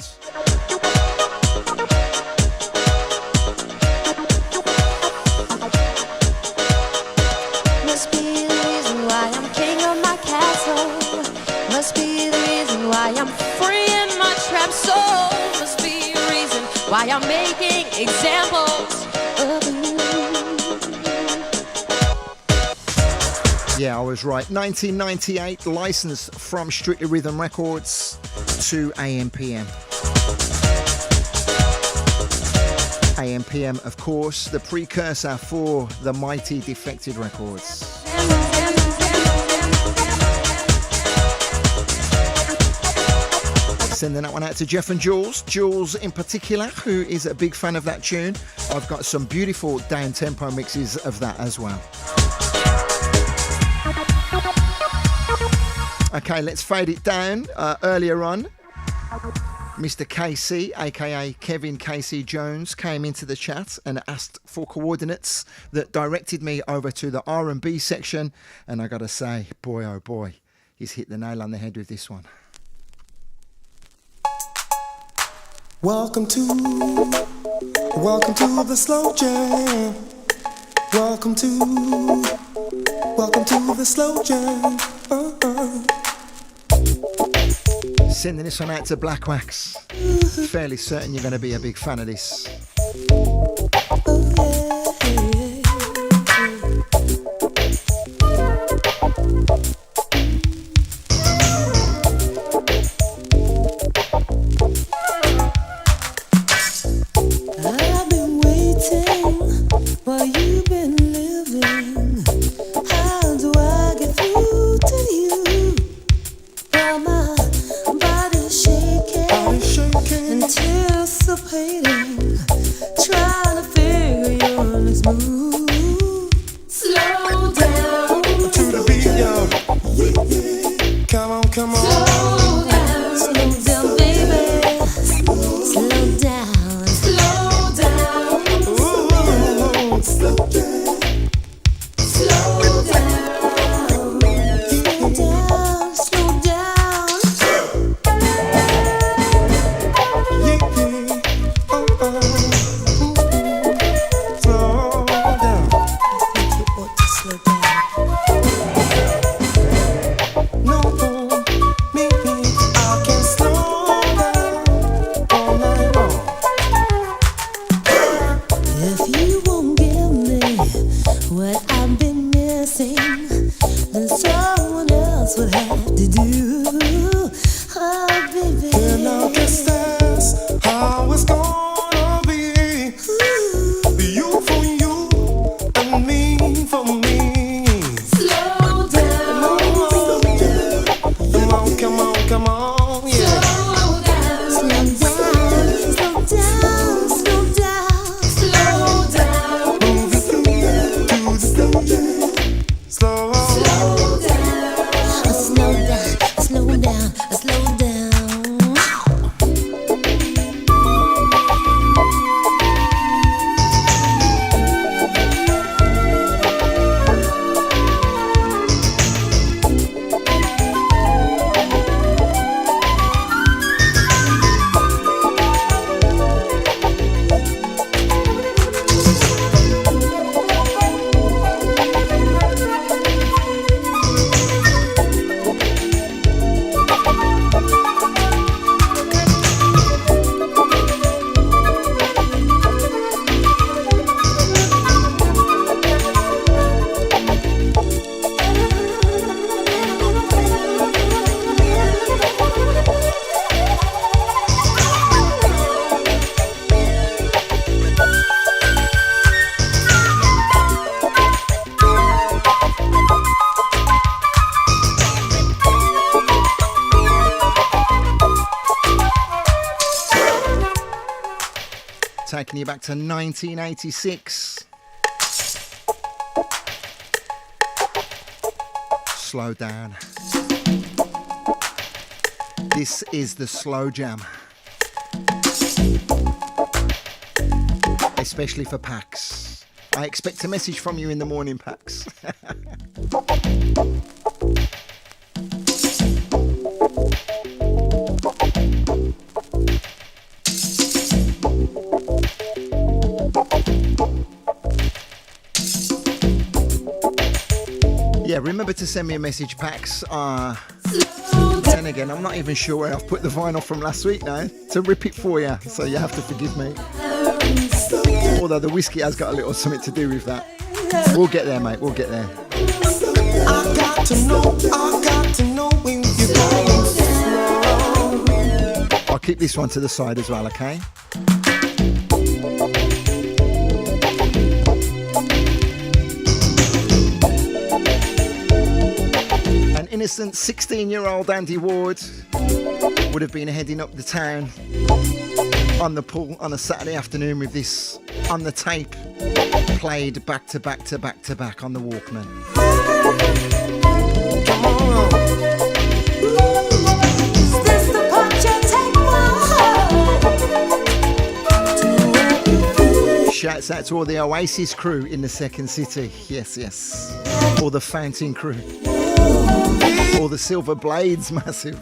Must be the reason why I'm king of my castle. Must be the reason why I'm free in my trapped soul. Must be the reason why I'm making examples of you.
Yeah, I was right. 1998, licensed from Strictly Rhythm Records to AM PM. AM PM, of course, the precursor for the mighty Defected Records. Sending that one out to Jeff and Jules. Jules in particular, who is a big fan of that tune. I've got some beautiful down-tempo mixes of that as well. Okay, let's fade it down. Earlier on, Mr. KC, aka Kevin Casey Jones, came into the chat and asked for coordinates that directed me over to the R&B section. And I gotta say, boy oh boy, he's hit the nail on the head with this one.
Welcome to the slow jam. Welcome to the slow jam.
Sending this one out to Black Wax. Fairly certain you're going to be a big fan of this.
I've been waiting while you've been living. How do I get through to you? While my body's shaking, anticipating, trying to figure your next move. Slow down to the beat, yo. Come on, come on. Slow down, baby. Slow down, slow down. Ooh, slow down, slow down. Slow down. If you won't give me what I've been missing, then someone else would have to do. Oh, baby. Then I guess that's how it's gonna be. You for you and me for me. Slow down. Come on, come on, come on, yeah. Slow down, slow down, slow down, slow down. Move it to the slow jam. Slow down, slow down, slow down, slow down.
taking you back to 1986. Slow down. This is the slow jam. Especially for Pax. I expect a message from you in the morning, Pax. Yeah, remember to send me a message, Pax. Then again, I'm not even sure where I've put the vinyl from last week now to rip it for you, so you have to forgive me. Although the whiskey has got a little something to do with that. We'll get there, mate, we'll get there.
I got to know when you're going slow.
I'll keep this one to the side as well, okay? An innocent 16-year-old Andy Ward would have been heading up the town on the pool on a Saturday afternoon with this on the tape, played back to back to back to back on the Walkman.
Come on.
Is this the part you take my heart?
Shouts out to all the Oasis crew in the Second City. Yes, yes. Or the Fountain crew. Or the Silver Blades massive.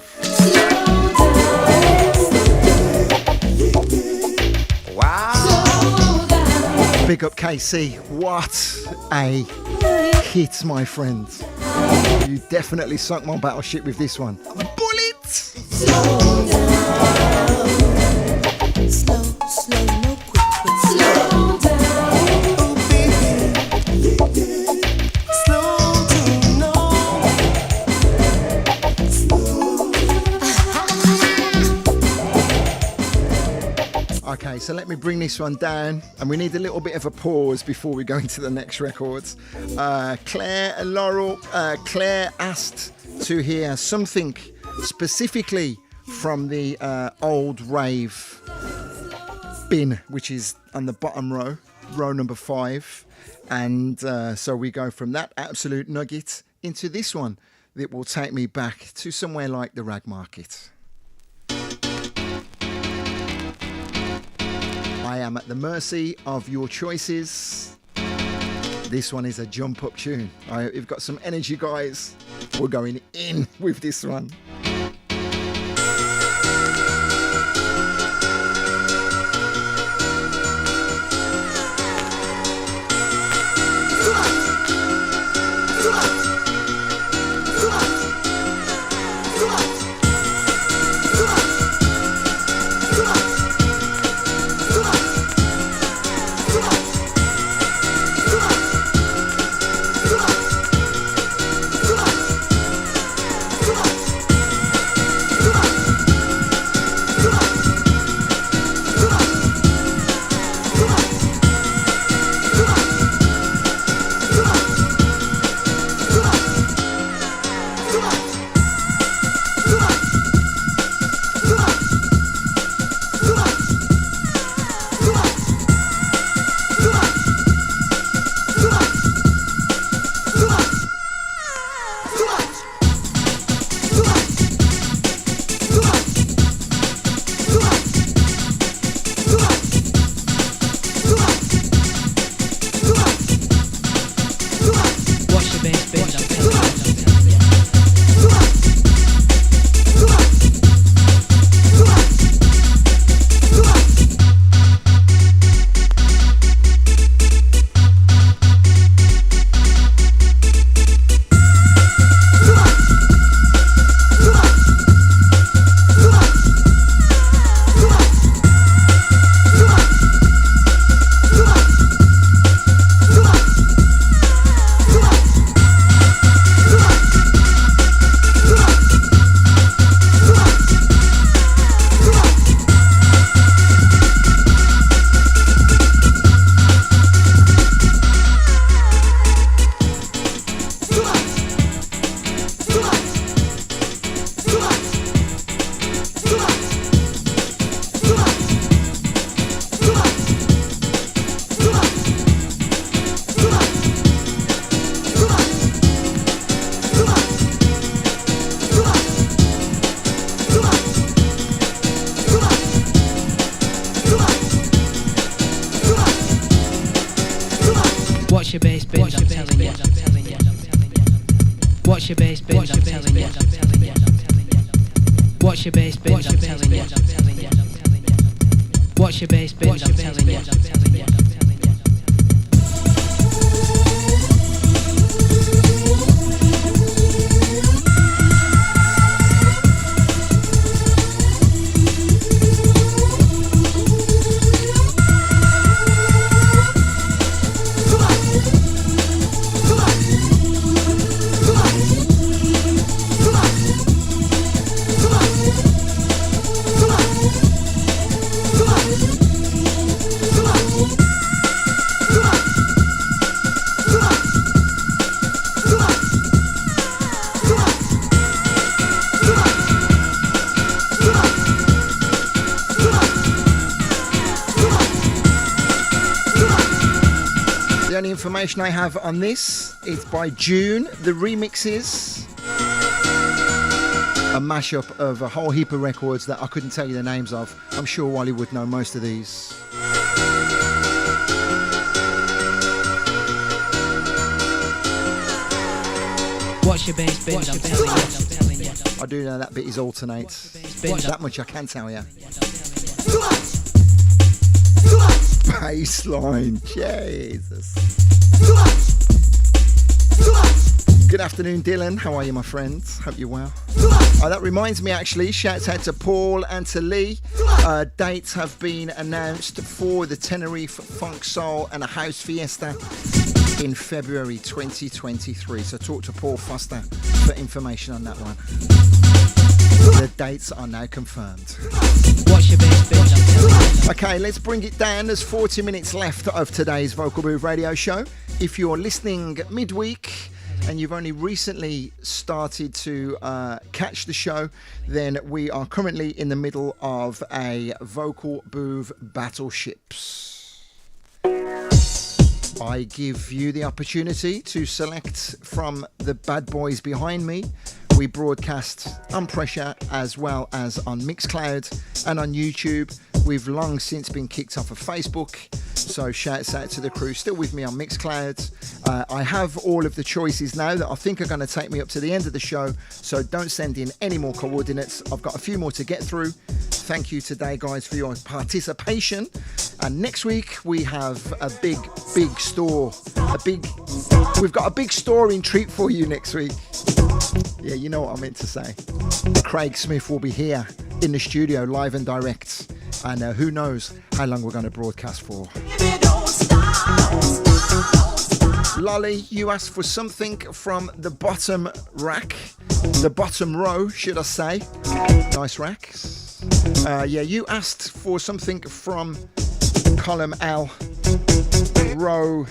Wow.
Big up KC. What a hit, my friend. You definitely sunk my battleship with this one. Bullet!
Slow down. Slow, slow, no quick, quick. Slow down. Oh, baby. Slow to know.
Okay, so let me bring this one down, and we need a little bit of a pause before we go into the next records. Claire and Laurel, Claire asked to hear something specifically from the old rave bin, which is on the bottom row number 5, and so we go from that absolute nugget into this one that will take me back to somewhere like the Rag Market. I am at the mercy of your choices. This one is a jump up tune. You've got some energy, guys. We're going in with this one.
Watch your bass bins, I'm telling you. Watch your bass bins, I'm telling you. Watch your bass bins, I'm telling you. Watch your bass bins, I'm telling you.
The only information I have on this is by June. The remixes, a mashup of a whole heap of records that I couldn't tell you the names of. I'm sure Wally would know most of these.
Watch your bass bins, I'm telling you.
I do know that bit is alternate. That much I can tell you. Bassline, Jesus. Good afternoon, Dylan. How are you, my friend? Hope you're well. That reminds me, actually, shouts out to Paul and to Lee. Dates have been announced for the Tenerife Funk Soul and a House Fiesta in February 2023. So talk to Paul Foster for information on that one. The dates are now confirmed.
Watch your bass bins, I'm telling you.
Okay, let's bring it down. There's 40 minutes left of today's Vocal Booth radio show. If you're listening midweek and you've only recently started to catch the show, then we are currently in the middle of a Vocal Booth Battleships. I give you the opportunity to select from the bad boys behind me. We broadcast on Pressure as well as on Mixcloud and on YouTube. We've long since been kicked off of Facebook, so shouts out to the crew still with me on Mixcloud. I have all of the choices now that I think are going to take me up to the end of the show, so don't send in any more coordinates. I've got a few more to get through. Thank you today, guys, for your participation. And next week we have a big store. We've got a big storing treat for you next week. Yeah, you know what I meant to say. Craig Smith will be here in the studio, live and direct. And who knows how long we're going to broadcast for. Lolly, you asked for something from the bottom rack. The bottom row, should I say. Nice racks. Yeah, you asked for something from column L, row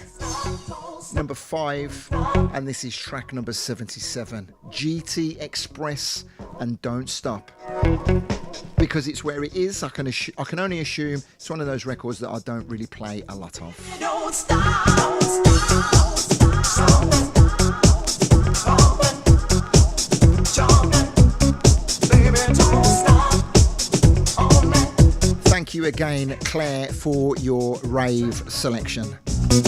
number 5, and this is track number 77, GT Express and Don't Stop. Because it's where it is, I can only assume it's one of those records that I don't really play a lot of.
Don't stop, don't stop, don't stop.
Thank you again, Claire, for your rave selection.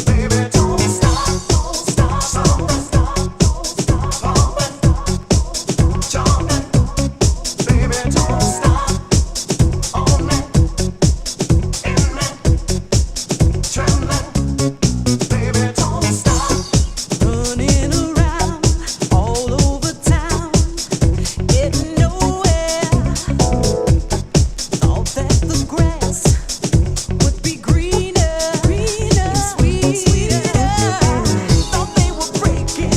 Baby, don't stop, don't stop, don't stop.
Greener, sweeter. Thought they were breaking.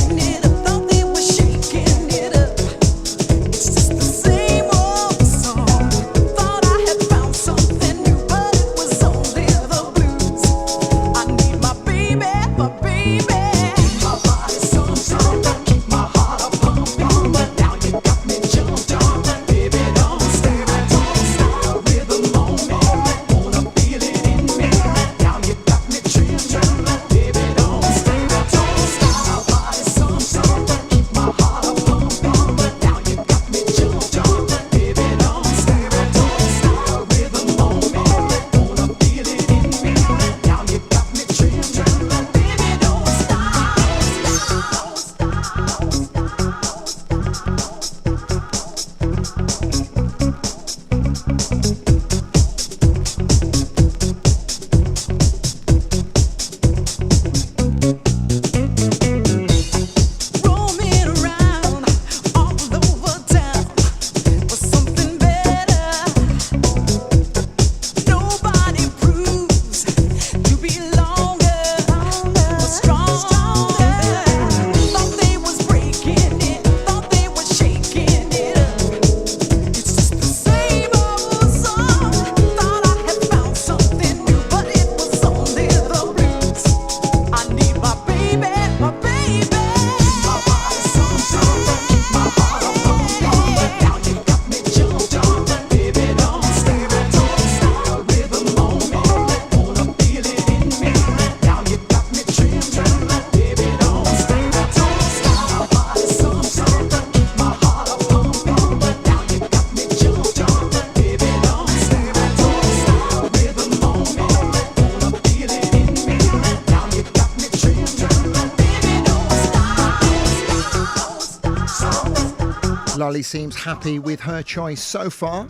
Lolly seems happy with her choice so far.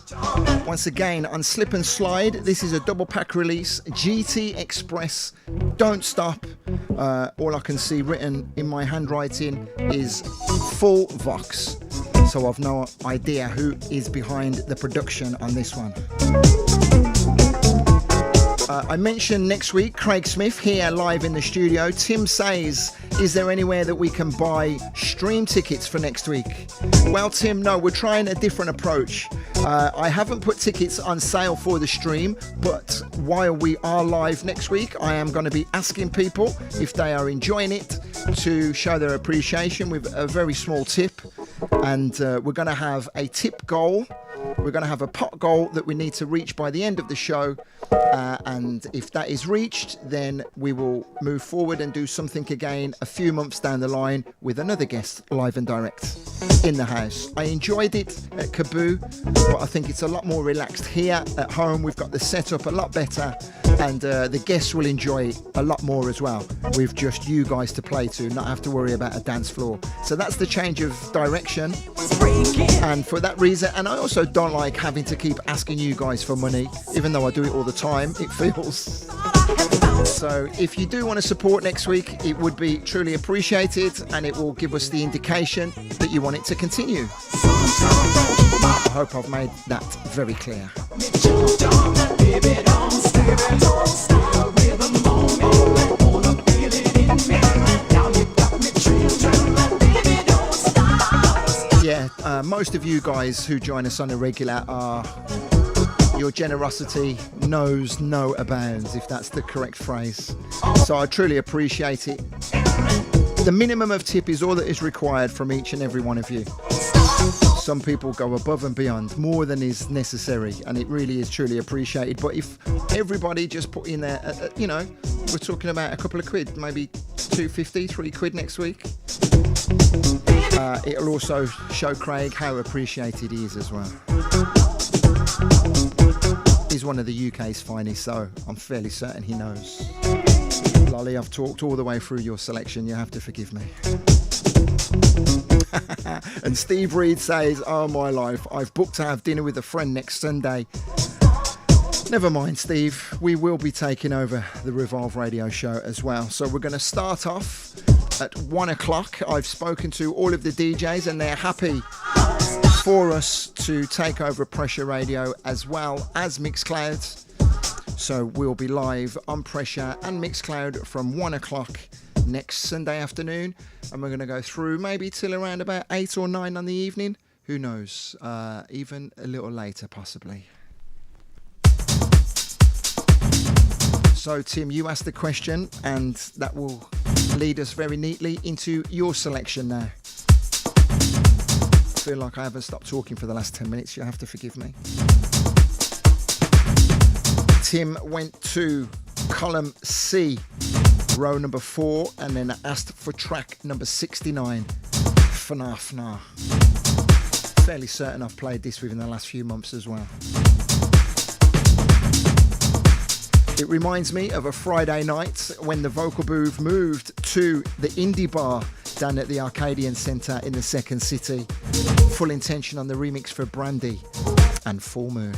Once again, on Slip and Slide, this is a double pack release, GT Express, Don't Stop. All I can see written in my handwriting is Full Vox. So I've no idea who is behind the production on this one. I mentioned next week Craig Smith here live in the studio. Tim says, is there anywhere that we can buy stream tickets for next week? Well, Tim, no, we're trying a different approach. I haven't put tickets on sale for the stream, but while we are live next week, I am going to be asking people if they are enjoying it to show their appreciation with a very small tip. And we're going to have a tip goal. We're going to have a pot goal that we need to reach by the end of the show. And if that is reached, then we will move forward and do something again a few months down the line with another guest live and direct in the house. I enjoyed it at Kaboo, but I think it's a lot more relaxed here at home. We've got the setup a lot better, and the guests will enjoy it a lot more as well, with just you guys to play to, not have to worry about a dance floor. So that's the change of direction, and for that reason, and I also don't like having to keep asking you guys for money, even though I do it all the time, it feels. So if you do want to support next week, it would be truly appreciated, and it will give us the indication that you want it to continue. I hope I've made that very clear. Yeah, most of you guys who join us on a regular are... Your generosity knows no bounds, if that's the correct phrase. So I truly appreciate it. The minimum of tip is all that is required from each and every one of you. Some people go above and beyond, more than is necessary, and it really is truly appreciated. But if everybody just put in there, you know, we're talking about a couple of quid, maybe £2.50, £3 next week. It'll also show Craig how appreciated he is as well. He's one of the UK's finest, so I'm fairly certain he knows. Lolly, I've talked all the way through your selection, you have to forgive me. And Steve Reed says, oh my life, I've booked to have dinner with a friend next Sunday. Never mind, Steve, we will be taking over the Revolve Radio Show as well. So we're going to start off at 1 o'clock. I've spoken to all of the DJs and they're happy for us to take over Pressure Radio as well as Mixcloud. So we'll be live on Pressure and Mixcloud from 1 o'clock next Sunday afternoon, and we're going to go through maybe till around about 8 or 9 on the evening. Who knows? Even a little later possibly. So Tim, you asked the question, and that will lead us very neatly into your selection now. I feel like I haven't stopped talking for the last 10 minutes. You'll have to forgive me. Tim went to column C, row number 4, and then asked for track number 69, Fna Fna. Fairly certain I've played this within the last few months as well. It reminds me of a Friday night when the Vocal Booth moved to the Indie Bar down at the Arcadian Centre in the Second City. Full Intention on the remix for Brandy and Full Moon.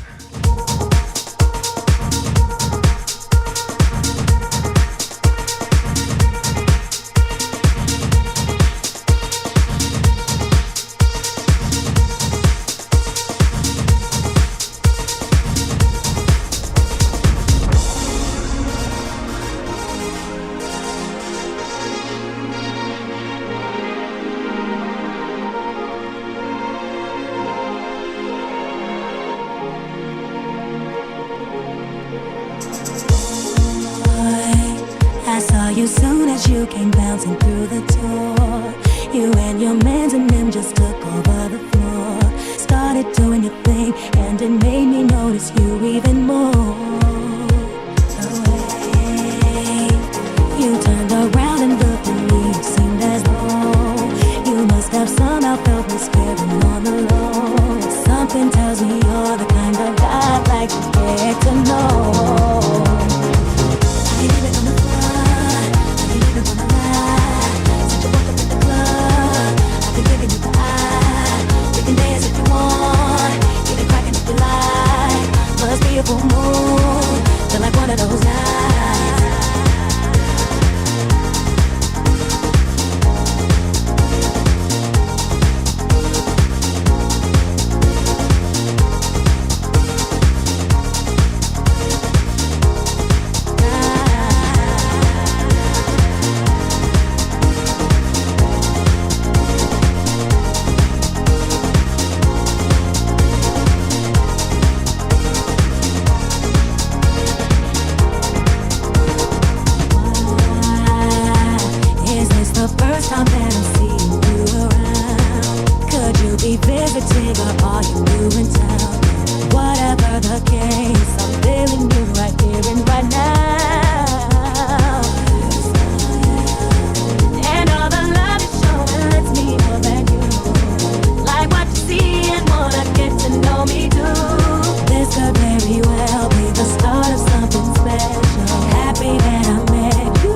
You soon as you came bouncing through the door. You and your mans and them just took over the floor. Started doing your thing and it made me notice you even more. The way you turned around and looked at me, it seemed as though you must have somehow felt me staring on the low. Something tells me you're the kind of guy I'd like to get to know. I leave it on the floor. Since you walked up in the club, I've been giving you the eye. We can dance. should take up all you do in town. Whatever the case, I'm feeling you right here and right now. And all the love you show lets me know that you like what you see and wanna get to know me too. This could very well be the start of something special. Happy that I met you.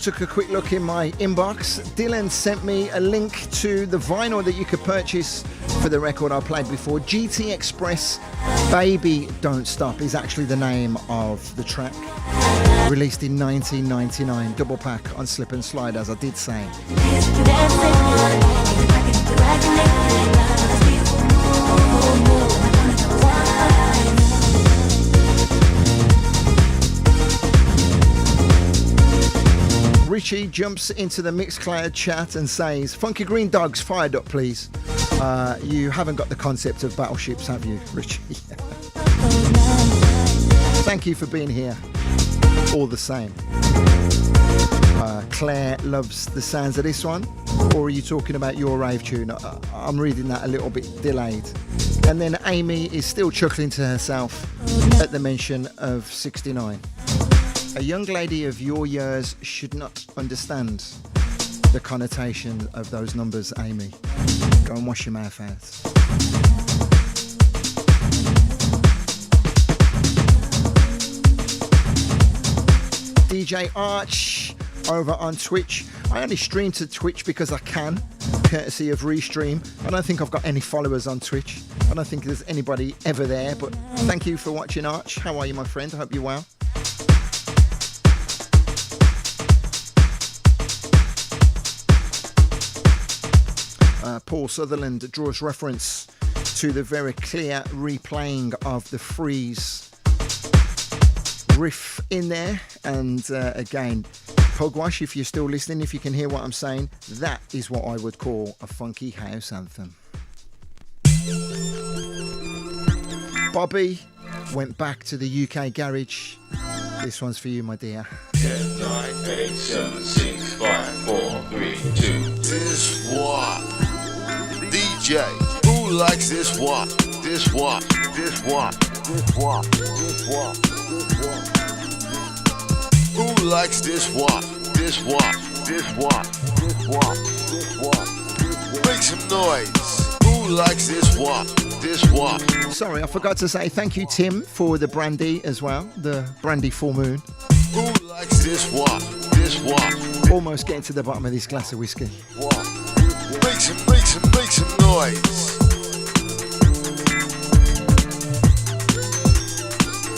Took a quick look in my inbox. Dylan sent me a link to the vinyl that you could purchase for the record I played before. GT Express Baby Don't Stop is actually the name of the track. Released in 1999, double pack on Slip and Slide, as I did say. Richie jumps into the Mixcloud chat and says, Funky Green Dogs, fired up please. You haven't got the concept of battleships, have you, Richie? Thank you for being here, all the same. Claire loves the sounds of this one, or are you talking about your rave tune? I'm reading that a little bit delayed. And then Amy is still chuckling to herself at the mention of 69. A young lady of your years should not understand the connotation of those numbers, Amy. Go and wash your mouth out. DJ Arch over on Twitch. I only stream to Twitch because I can, courtesy of Restream. I don't think I've got any followers on Twitch. I don't think there's anybody ever there, but thank you for watching, Arch. How are you, my friend? I hope you're well. Paul Sutherland draws reference to the very clear replaying of the Freeze riff in there. And again, Pugwash, if you're still listening, if you can hear what I'm saying, that is what I would call a funky house anthem. Bobby went back to the UK garage. This one's for you, my dear.
10, 9, 8, 7, 6, 5, 4, 3, 2.
This what? DJ, who likes this what? This what? This what? This what? This what? This what? Who likes this what? This what? This what? This what? This what? Make some noise. Who likes this what? This what?
Sorry, I forgot to say thank you, Tim, for the brandy as well. The brandy full moon.
Who likes this what? This what?
Almost getting to the bottom of this glass of whiskey.
What? Make some noise.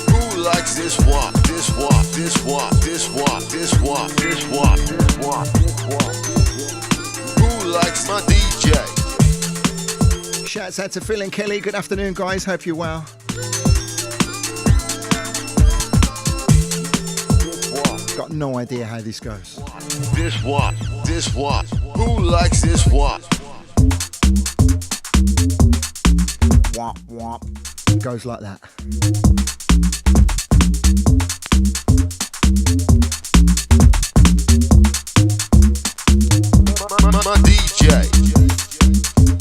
Who likes this what? This what? this what, this what, this what, this what, this what, this what. Who likes my DJ?
Shouts out to Phil and Kelly. Good afternoon, guys. Hope you're well. Got no idea how this goes.
This what, this what. Who likes this what?
Wop, wop. Goes like that.
My DJ.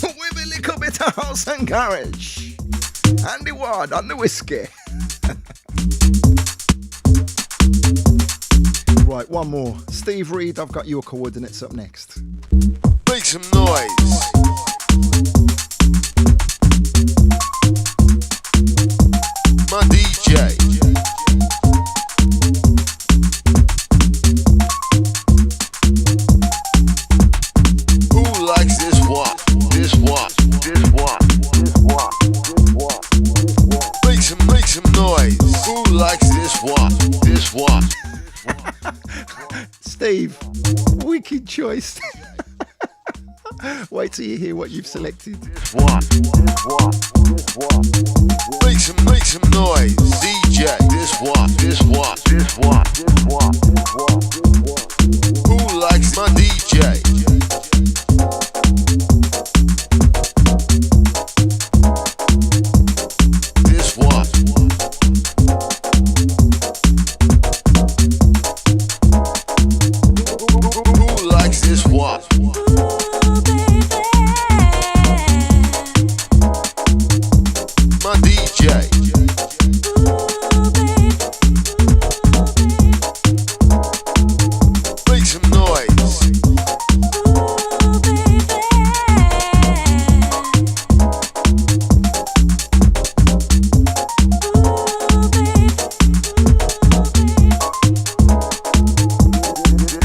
With a little bit of house and garage. Andy Ward on the whiskey. Right, one more. Steve Reed, I've got your coordinates up next.
Make some noise. My DJ. Who likes this what? This what? This what? This what? This what? This what? Make some noise. Who likes this what? This what?
Steve, wicked choice. Wait till you hear what you've selected.
This what? This what? This what? Make some noise. DJ. This what? This what? This what? This what? This what? This what? Who likes my DJ? This what? Who likes this what? My DJ. Make some noise.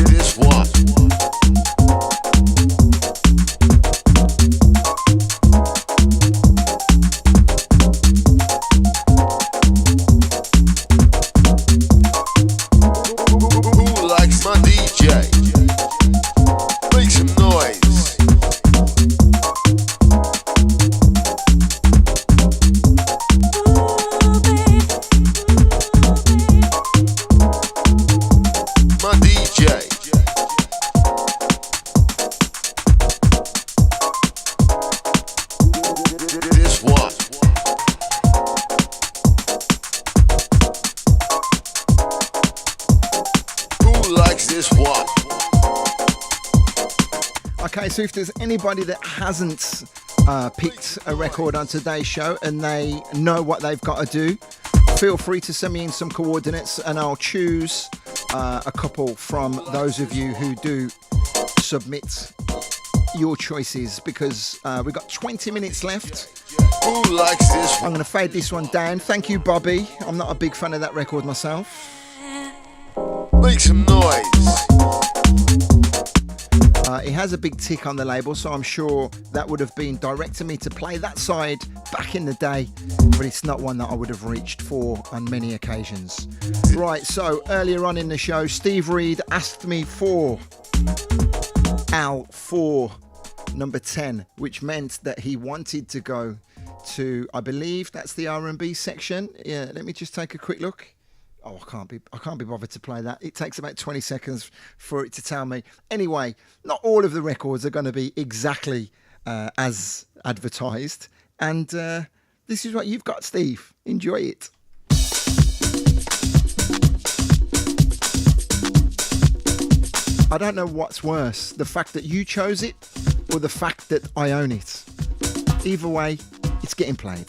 This what? Who likes my DJ? Make some noise. My DJ. This what? Who likes this what?
Okay, so if there's anybody that hasn't picked a record on today's show and they know what they've got to do, feel free to send me in some coordinates and I'll choose a couple from those of you who do submit your choices, because we've got 20 minutes left.
Who likes this
I'm going to fade this one down. Thank you, Bobby. I'm not a big fan of that record myself.
Make some noise.
It has a big tick on the label, so I'm sure that would have been directing me to play that side back in the day, but it's not one that I would have reached for on many occasions. Right, so earlier on in the show, Steve Reed asked me for Al for number 10, which meant that he wanted to go to, I believe that's the R&B section. Yeah, let me just take a quick look. Oh, I can't be bothered to play that. It takes about 20 seconds for it to tell me. Anyway, not all of the records are going to be exactly as advertised. And this is what you've got, Steve. Enjoy it. I don't know what's worse, the fact that you chose it or the fact that I own it. Either way, it's getting played.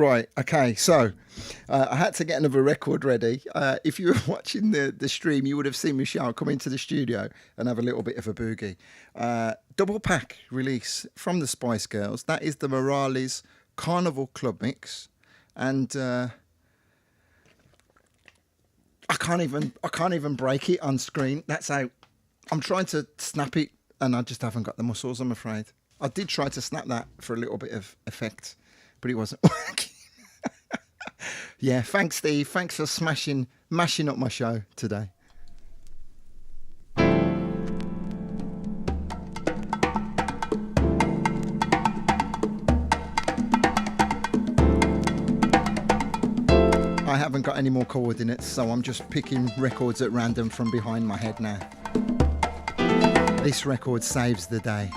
Right, okay, so I had to get another record ready. If you were watching the stream, you would have seen Michelle come into the studio and have a little bit of a boogie. Double pack release from the Spice Girls. That is the Morales Carnival Club Mix. And I can't even break it on screen. That's how I'm trying to snap it, and I just haven't got the muscles, I'm afraid. I did try to snap that for a little bit of effect, but it wasn't working. Yeah, thanks, Steve. Thanks for mashing up my show today. I haven't got any more coordinates, so I'm just picking records at random from behind my head now. This record saves the day.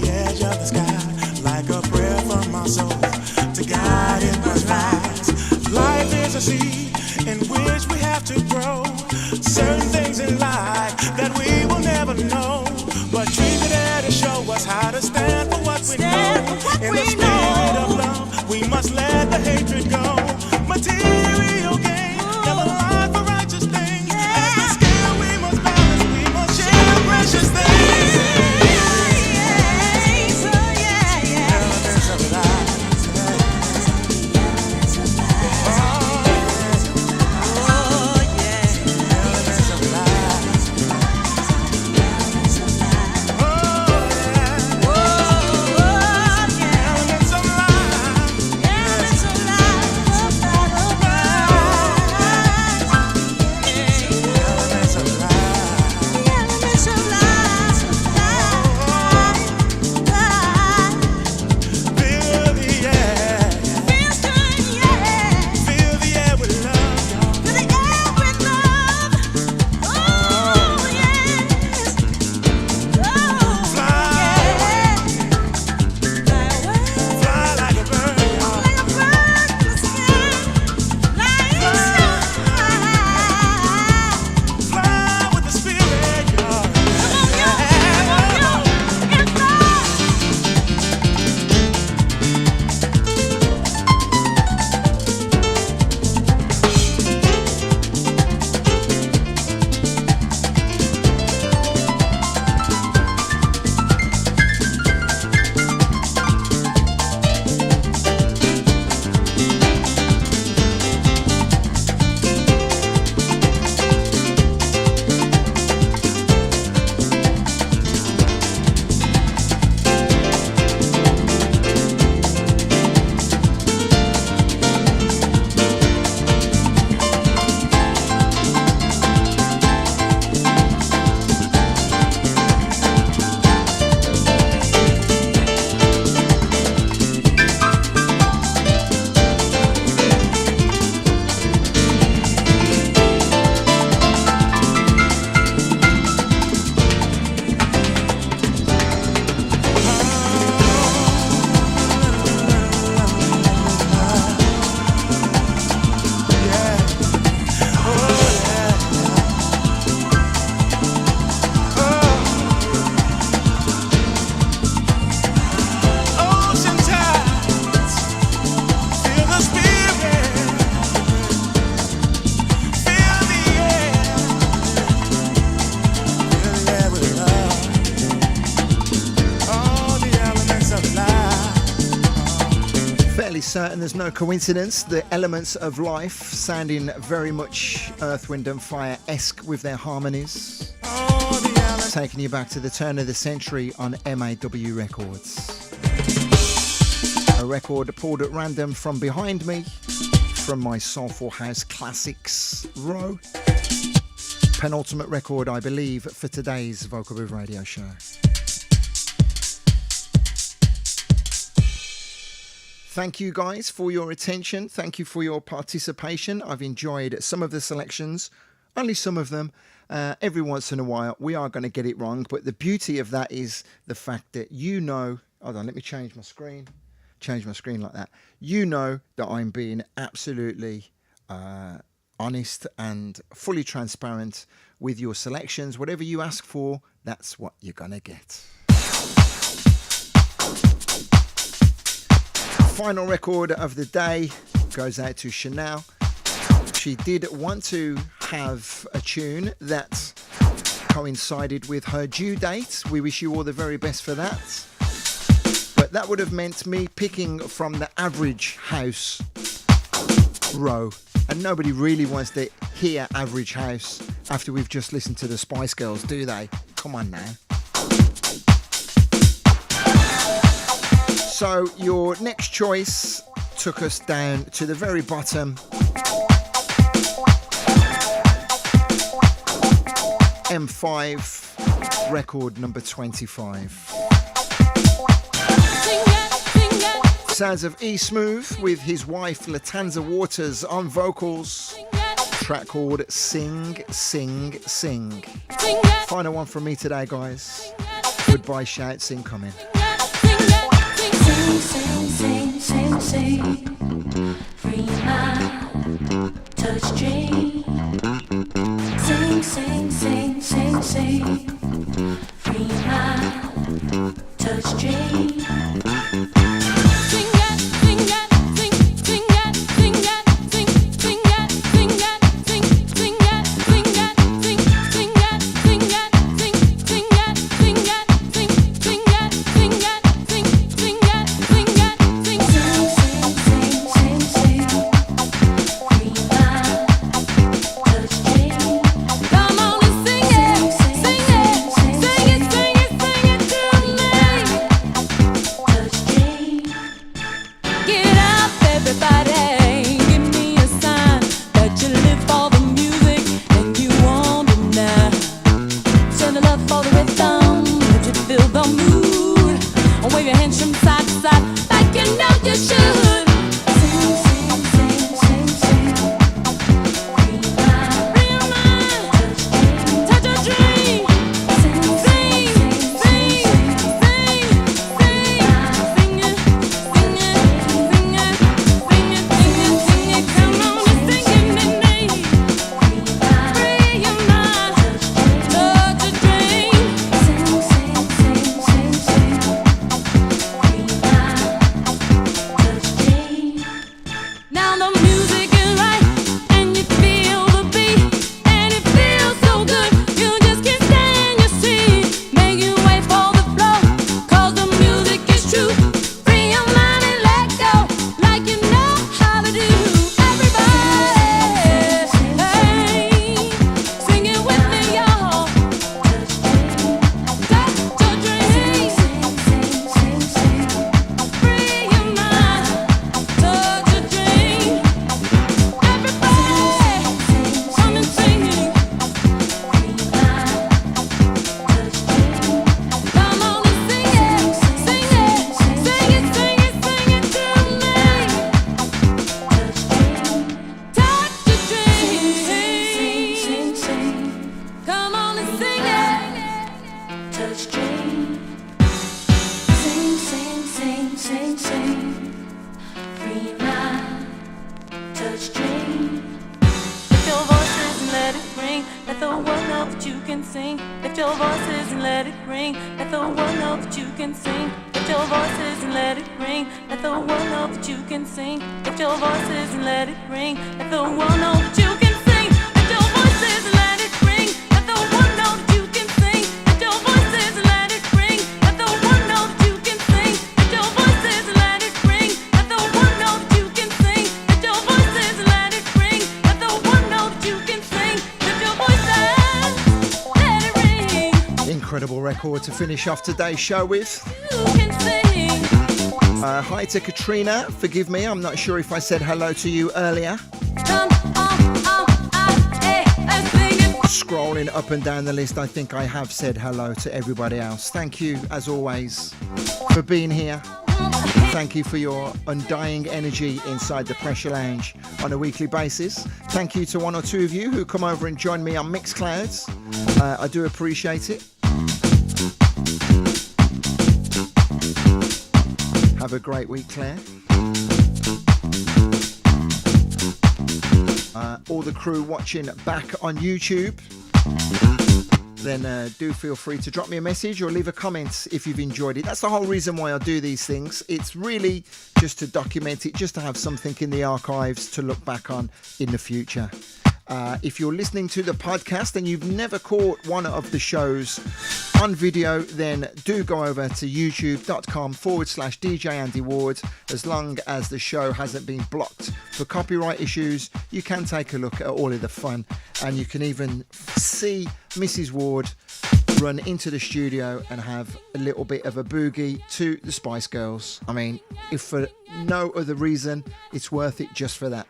the edge of the sky, like a prayer from my soul to God in my rise. Life is a seed in which we have to grow. Certain things in life that we will never know, but trees are there to show us how to stand for what we know. In the spirit of love, we must let the hatred go. Material gain, never lie for righteous things. As the scale we must balance, we must share precious things. Elements of life.
Certain there's no coincidence. The elements of life sounding very much Earth, Wind and Fire-esque with their harmonies, taking you back to the turn of the century on MAW Records. A record pulled at random from behind me from my Soulful House Classics row. Penultimate record, I believe, for today's Vocal Booth Radio show. Thank you guys for your attention. Thank you for your participation. I've enjoyed some of the selections, only some of them. Every once in a while, we are going to get it wrong. But the beauty of that is the fact that you know... Hold on, let me change my screen. Change my screen like that. You know that I'm being absolutely honest and fully transparent with your selections. Whatever you ask for, that's what you're going to get. Final record of the day goes out to Chanel. She did want to have a tune that coincided with her due date. We wish you all the very best for that. But that would have meant me picking from the average house row. And nobody really wants to hear average house after we've just listened to the Spice Girls, do they? Come on now. So your next choice took us down to the very bottom. M5 record number 25. Sounds of E Smooth with his wife Latanza Waters on vocals. Track called Sing, Sing, Sing. Final one from me today, guys. Goodbye shouts incoming.
Sing, sing, sing, sing, sing. Free mind, touch dream. Sing, sing, sing, sing, sing. Free mind, touch dream.
To finish off today's show with. Hi to Katrina, forgive me, I'm not sure if I said hello to you earlier. Scrolling up and down the list, I think I have said hello to everybody else. Thank you, as always, for being here. Thank you for your undying energy inside the Pressure Lounge on a weekly basis. Thank you to one or two of you who come over and join me on Mixclouds. I do appreciate it. Have a great week, Claire. All the crew watching back on YouTube, then do feel free to drop me a message or leave a comment if you've enjoyed it. That's the whole reason why I do these things. It's really just to document it, just to have something in the archives to look back on in the future. If you're listening to the podcast and you've never caught one of the shows on video, then do go over to youtube.com/DJ Andy Ward. As long as the show hasn't been blocked for copyright issues, you can take a look at all of the fun, and you can even see Mrs. Ward run into the studio and have a little bit of a boogie to the Spice Girls. I mean, if for no other reason, it's worth it just for that.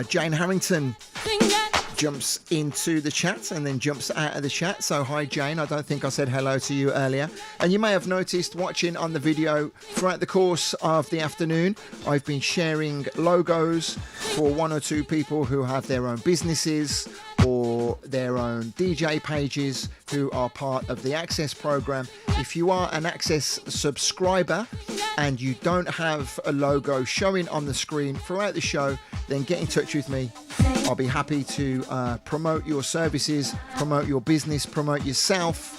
Jane Harrington jumps into the chat and then jumps out of the chat. So hi Jane, I don't think I said hello to you earlier. And you may have noticed watching on the video throughout the course of the afternoon, I've been sharing logos for one or two people who have their own businesses or their own DJ pages who are part of the Access program. If you are an Access subscriber and you don't have a logo showing on the screen throughout the show, then get in touch with me. I'll be happy to promote your services, promote your business, promote yourself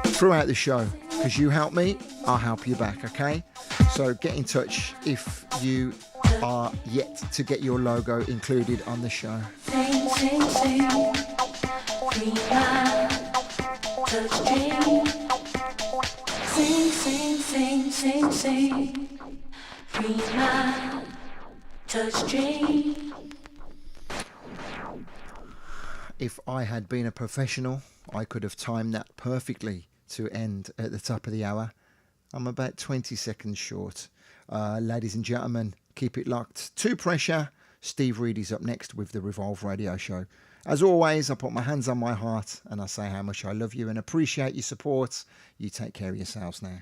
throughout the show. Because you help me, I'll help you back, okay? So get in touch if you are yet to get your logo included on the show.
Sing, sing, sing. Be my touch dream. Sing, sing, sing, sing, sing. Be my touch dream.
If I had been a professional, I could have timed that perfectly to end at the top of the hour. I'm about 20 seconds short. Ladies and gentlemen, keep it locked. To Pressure. Steve Reed is up next with the Revolve Radio Show. As always, I put my hands on my heart and I say how much I love you and appreciate your support. You take care of yourselves now.